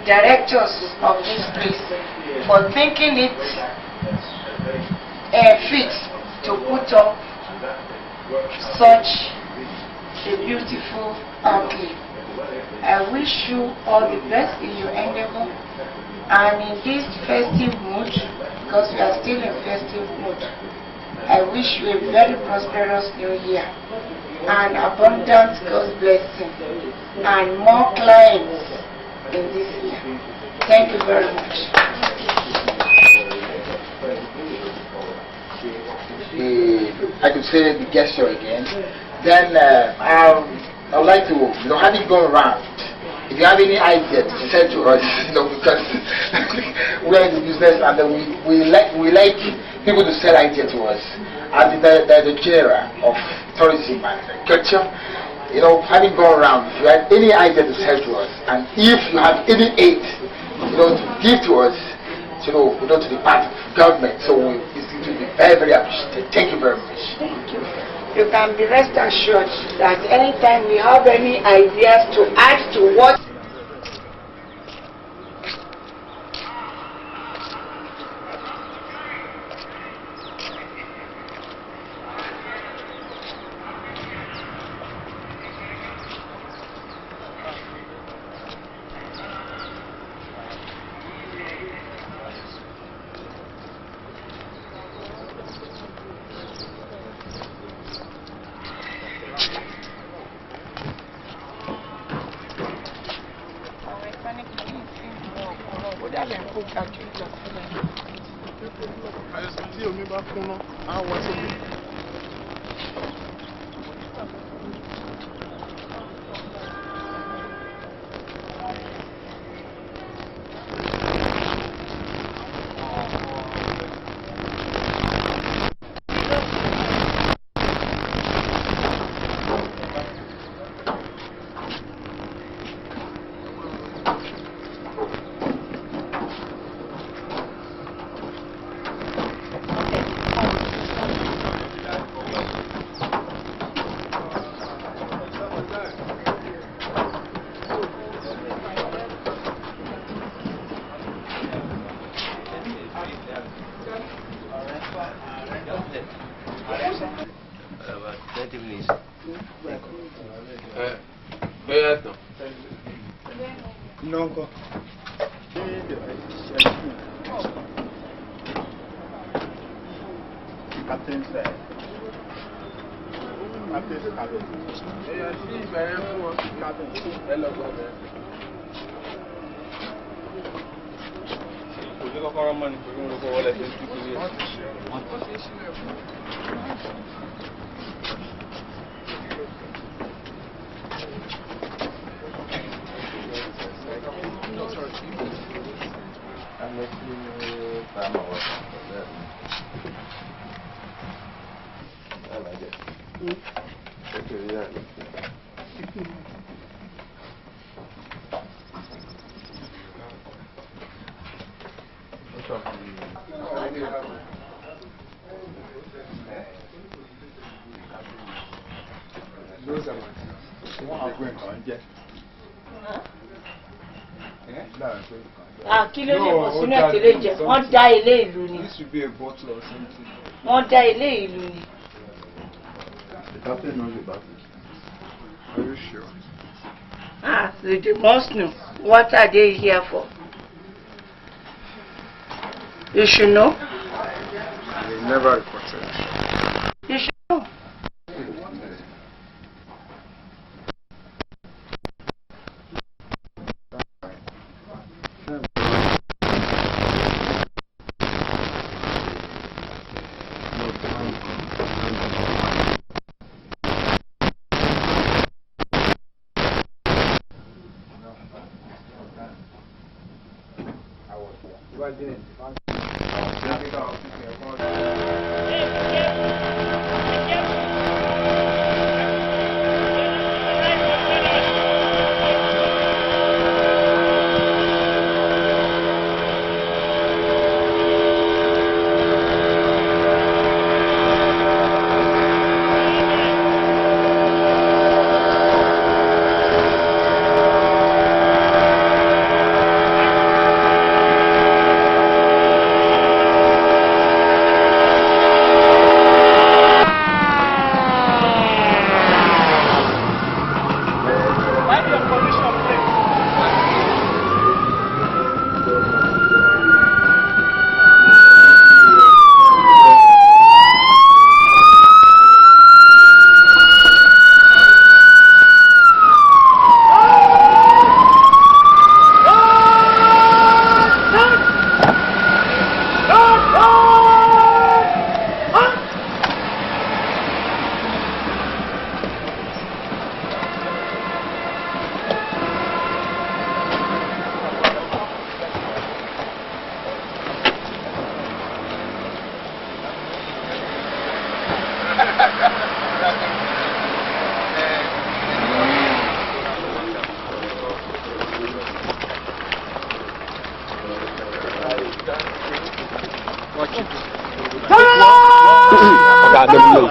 directors of this place for thinking it fit to put up such a beautiful outlay. I wish you all the best in your endeavor, and in this festive mood, because we are still in festive mood, I wish you a very prosperous new year and abundant God's blessing and more clients in this year. Thank you very much. I could say the gesture again. Then I would like to, having gone around, if you have any idea to send to us, because we're in the business and we like people to sell ideas to us. As the general of tourism and culture, having gone around, if you have any idea to sell to us, and if you have any aid, to give to us, to the part of government, so it will be very, very appreciated. Thank you very much. Thank you. You can be rest assured that anytime we have any ideas to add to what Martin said. Martin Cabin. He's very poor. Cabin. Hello, brother. Would you go for a money for you to go all at this people? Kí ló lè bọ̀ sínú ẹ̀tẹ̀lé jẹ? Wọ́n dá ilé ìlú ni. This should be a bottle or something. Wọ́n dá ilé ìlú ni. The captain knows about it. Are you sure? They must know. What are they here for? You should know. They never reported. You should know.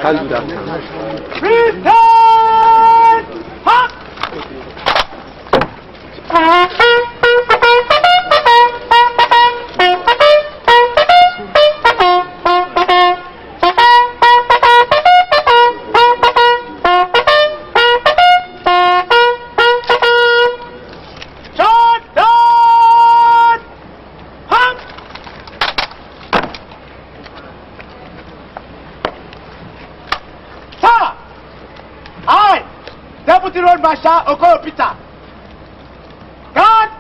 Can't do that. Guard,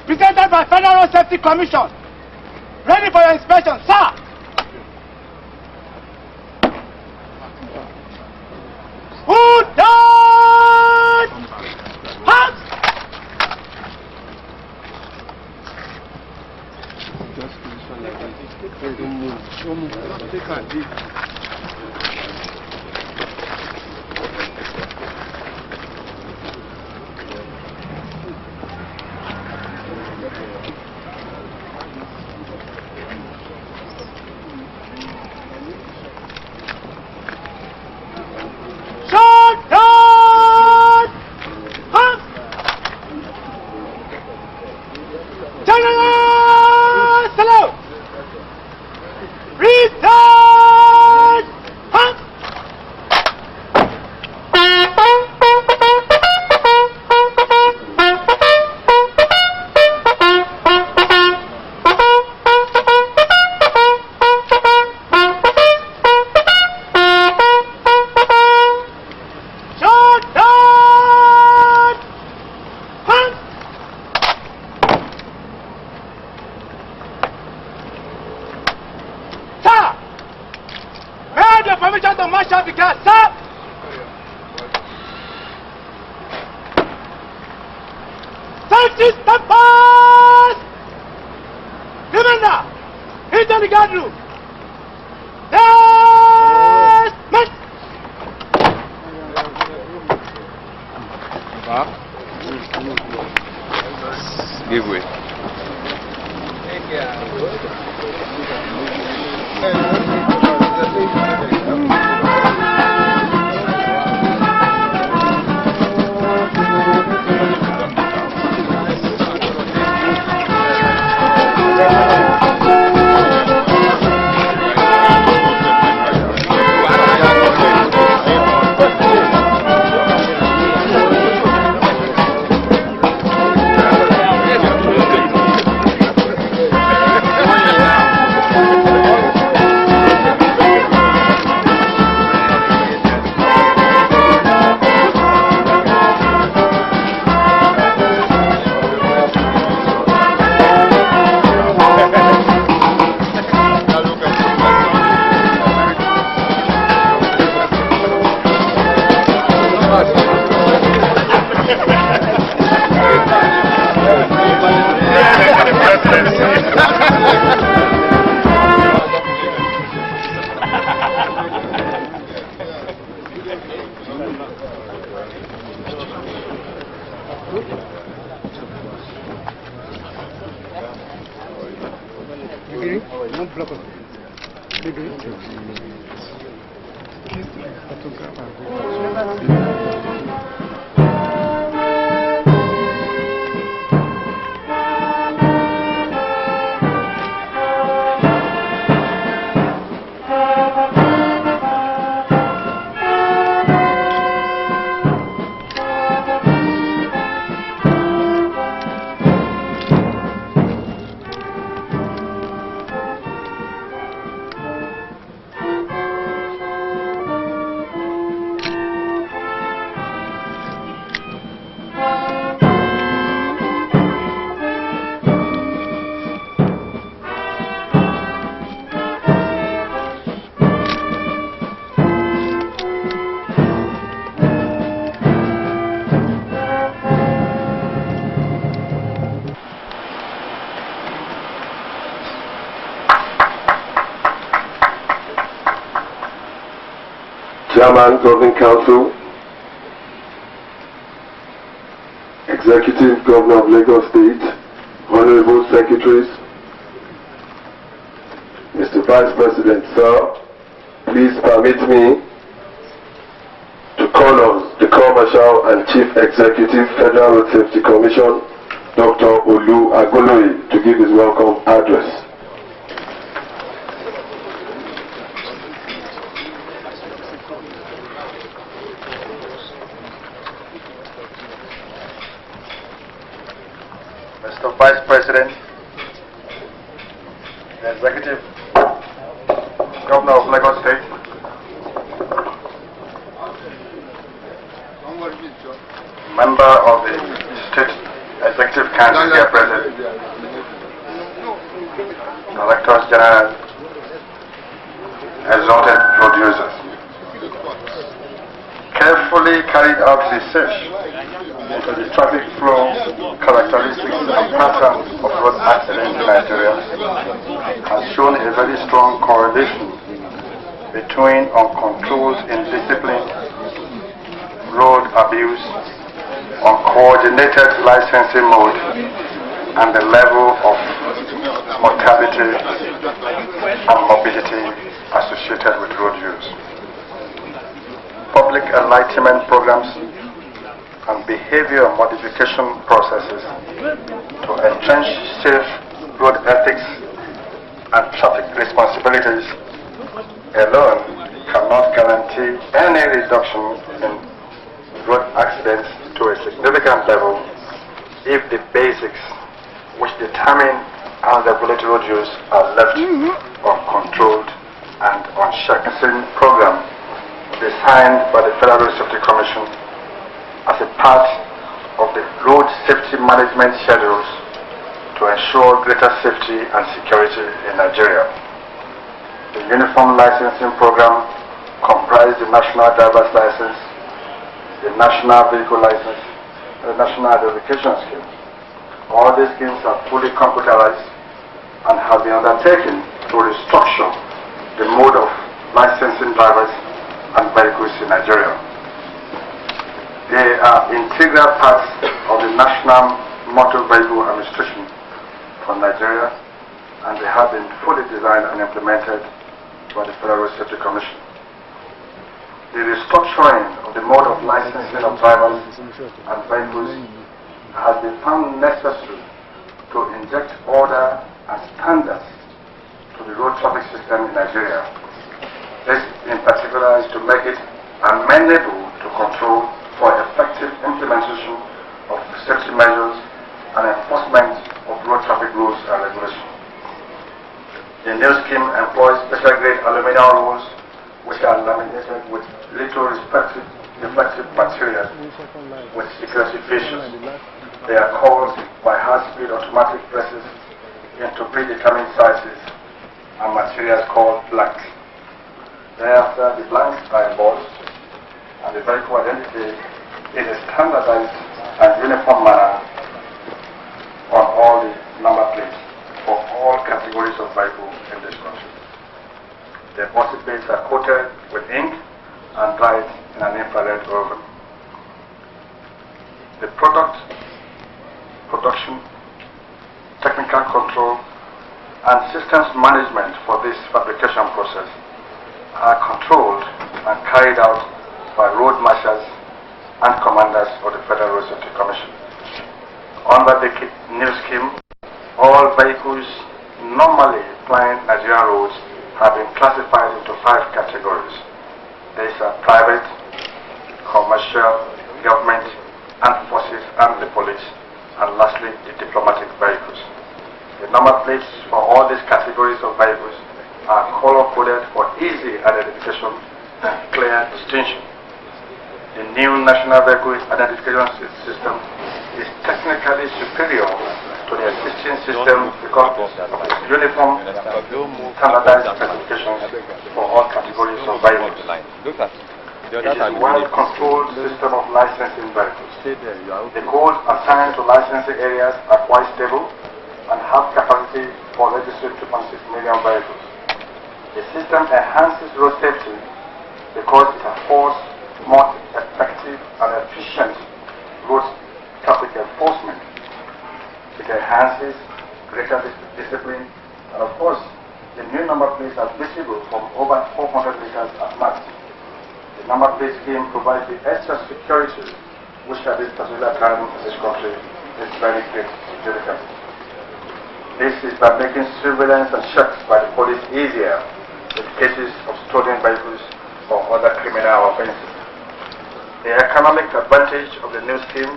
presented by Federal Safety Commission. Ready for your inspection, sir. Who does? Hands. Just position like that. Don't move. Don't move. Take a deep. Return! Commission to marshal the gas, sir! Safety steppers! Remember, into the guard room. Yes, men! Give way. Chairman, Governing Council, Executive Governor of Lagos State, Honorable Secretaries, Mr. Vice President, sir, please permit me to call on the Corps Marshal and Chief Executive Federal Road Safety Commission, Dr. Olu Agoloye, to give his welcome address. Mr. Vice President, the Executive Governor of Lagos State, member of the State Executive Council here present, Directors General, exalted producers, carefully carried out research into the traffic flow, characteristics and patterns of road accidents in Nigeria has shown a very strong correlation between uncontrolled indiscipline, road abuse, uncoordinated licensing mode, and the level of mortality and morbidity associated with road use. Public enlightenment programs and behavior modification processes to entrench safe road ethics and traffic responsibilities alone cannot guarantee any reduction in road accidents to a significant level if the basics which determine unregulated road use are left uncontrolled and unchecked. Program designed by the Federal Road Safety Commission as a part of the road safety management schedules to ensure greater safety and security in Nigeria. The Uniform Licensing Program comprise the National Driver's License, the National Vehicle License, and the National Identification Scheme. All these schemes are fully computerized and have been undertaken to restructure the mode of licensing drivers and vehicles in Nigeria. They are integral parts of the National Motor Vehicle Administration for Nigeria, and they have been fully designed and implemented by the Federal Safety Commission. The restructuring of the mode of licensing of drivers and vehicles has been found necessary to inject order and standards to the road traffic system in Nigeria. This in particular is to make it amenable to control for effective implementation of safety measures and enforcement of road traffic rules and regulations. The new scheme employs special grade aluminum rolls which are laminated with little reflective material with secrecy features. They are called by high-speed automatic presses into predetermined sizes and materials called blanks. Thereafter, the blanks are embossed and the vehicle identity in a standardized and uniform manner on all the number plates for all categories of vehicles in this country. The embossed plates are coated with ink and dried in an infrared oven. The production, technical control, and systems management for this fabrication process are controlled and carried out by road marshals and commanders of the Federal Safety Commission. Under the new scheme, all vehicles normally plying Nigerian roads have been classified into 5 categories. These are private, commercial, government, armed forces, and the police, and lastly, the diplomatic vehicles. The number plates for all these categories of vehicles are color-coded for easy identification and clear distinction. The new National Vehicle Identification System is technically superior to the existing system because of its uniform, standardized specifications for all categories of vehicles. It is a well-controlled system of licensing vehicles. The codes assigned to licensing areas are quite stable and have capacity for registering 2.6 million vehicles. The system enhances road safety because it affords more effective and efficient road traffic enforcement. It enhances greater discipline, and of course, the new number plates are visible from over 400 meters at max. The number plate scheme provides the extra security which at this particular time in this country is very great significant. This is by making surveillance and checks by the police easier in cases of stolen vehicles or other criminal offenses. The economic advantage of the new scheme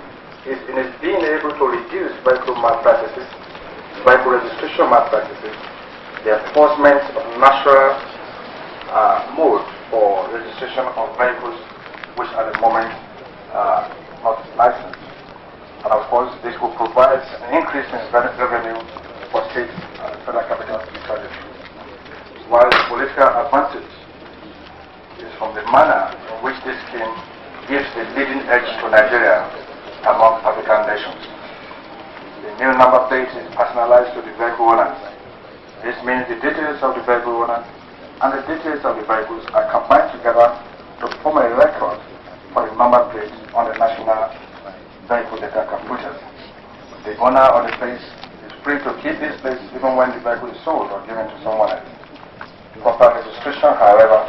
is in its being able to reduce vehicle malpractices, vehicle registration malpractices, the enforcement of natural mode for registration of vehicles which at the moment are not licensed. And of course, this will provide an increase in revenue for states and federal capital territory. While the political advantage is from the manner in which this scheme gives the leading edge to Nigeria among African nations. The new number plate is personalized to the vehicle owners. This means the details of the vehicle owner and the details of the vehicles are combined together to form a record for the number plate on the national vehicle data computers. The owner of the plate is free to keep this plate even when the vehicle is sold or given to someone else. Proper registration, however,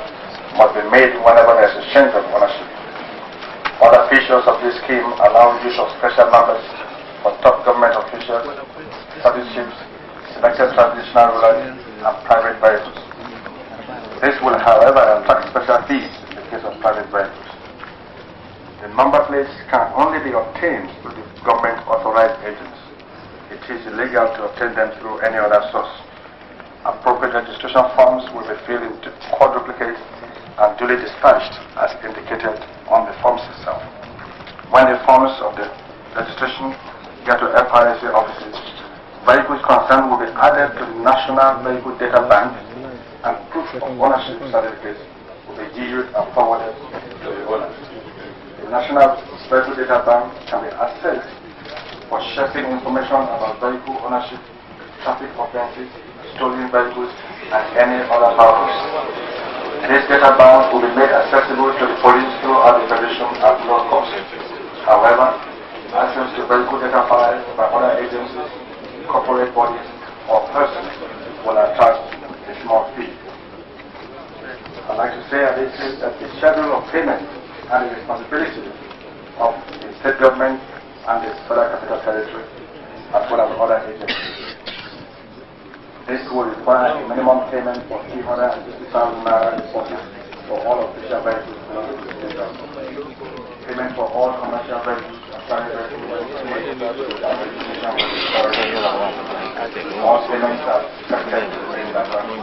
must be made whenever there is a change of ownership. Other features of this scheme allow use of special numbers for top government officials, service chiefs, selected traditional rulers, and private vehicles. This will, however, attract special fees in the case of private vehicles. The number plates can only be obtained through the government authorized agents. It is illegal to obtain them through any other source. Appropriate registration forms will be filled in quadruplicate and duly dispatched as indicated on the forms itself. When the forms of the registration get to FISA offices, vehicles concerned will be added to the National Vehicle Data Bank and proof of ownership certificates will be issued and forwarded to the owners. The National Vehicle Data Bank can be accessed for sharing information about vehicle ownership, traffic offences, stolen vehicles, and any other purpose. This data bank will be made accessible to the police throughout the Federation at no cost. However, access to vehicle data files by other agencies, corporate bodies, or persons will attract a small fee. I'd like to say at this stage that the schedule of payment and the responsibility of the state government and the Federal Capital Territory, as well as other agencies. This will require a minimum payment of 360,000 naira deposit for all official vehicles belonging to the state government. Payment for all commercial vehicles and private vehicles. All payments are expected to be in advance.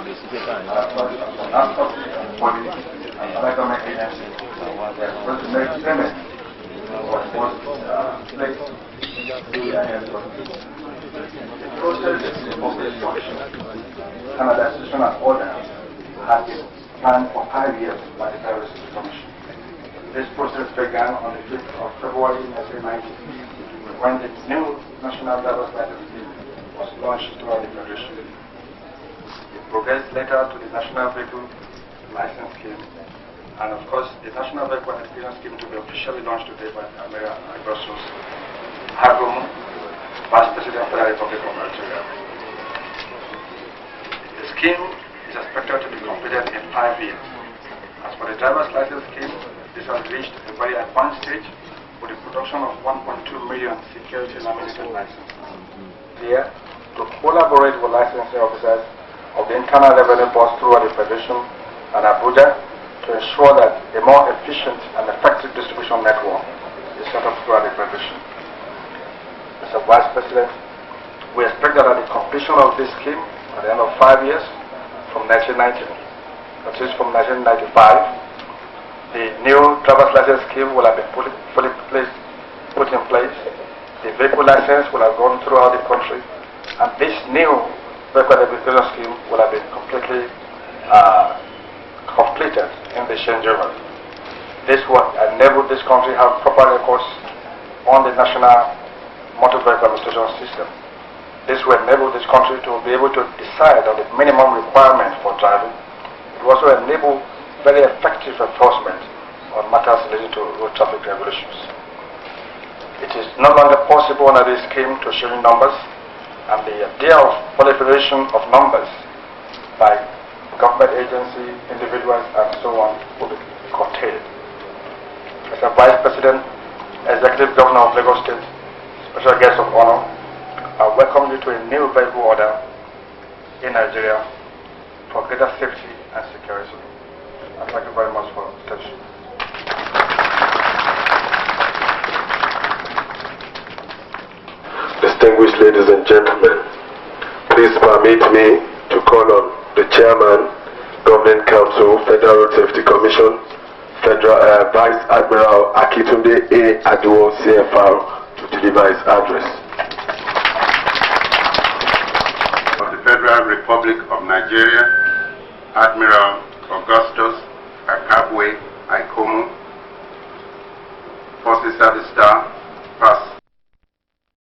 Police and other government agencies are supposed to make payment for most places. The process of destruction, standardization and order has been planned for 5 years by the Federal Commission. This process began on the 5th of February 1990 when the new National Driver's License Scheme was launched throughout the Federation. It progressed later to the National Vehicle License Scheme, and of course the National Vehicle Identification Scheme to be officially launched today by America Augustus Hagomu, Vice President of the Republic of Nigeria. The scheme is expected to be completed in 5 years. As for the driver's license scheme, this has reached a very advanced stage with the production of 1.2 million security laminated licenses. Here, to collaborate with licensing officers of the Internal Revenue Board throughout the Federation and Abuja to ensure that a more efficient and effective distribution network is set up throughout the Federation. Mr. Vice President, we expect that at the completion of this scheme, at the end of 5 years, from 1990, that is from 1995, the new driver's license scheme will have been put in place. The vehicle license will have gone throughout the country, and this new vehicle identification scheme will have been completely completed in the changeover. This will enable this country to have proper records on the national motor vehicle administration system. This will enable this country to be able to decide on the minimum requirement for driving. It will also enable very effective enforcement on matters related to road traffic regulations. It is no longer possible under this scheme to change numbers, and the idea of proliferation of numbers by government agency, individuals, and so on will be curtailed. Mr. Vice President, Executive Governor of Lagos State, special guest of honor, I welcome you to a new vehicle order in Nigeria for greater safety and security. Thank you very much for your attention. Distinguished ladies and gentlemen, please permit me to call on the Chairman, Governing Council, Federal Road Safety Commission, Vice Admiral Akitunde A. Aduo, CFR, to deliver his address. Of the Federal Republic of Nigeria, Admiral Augustus Akabwe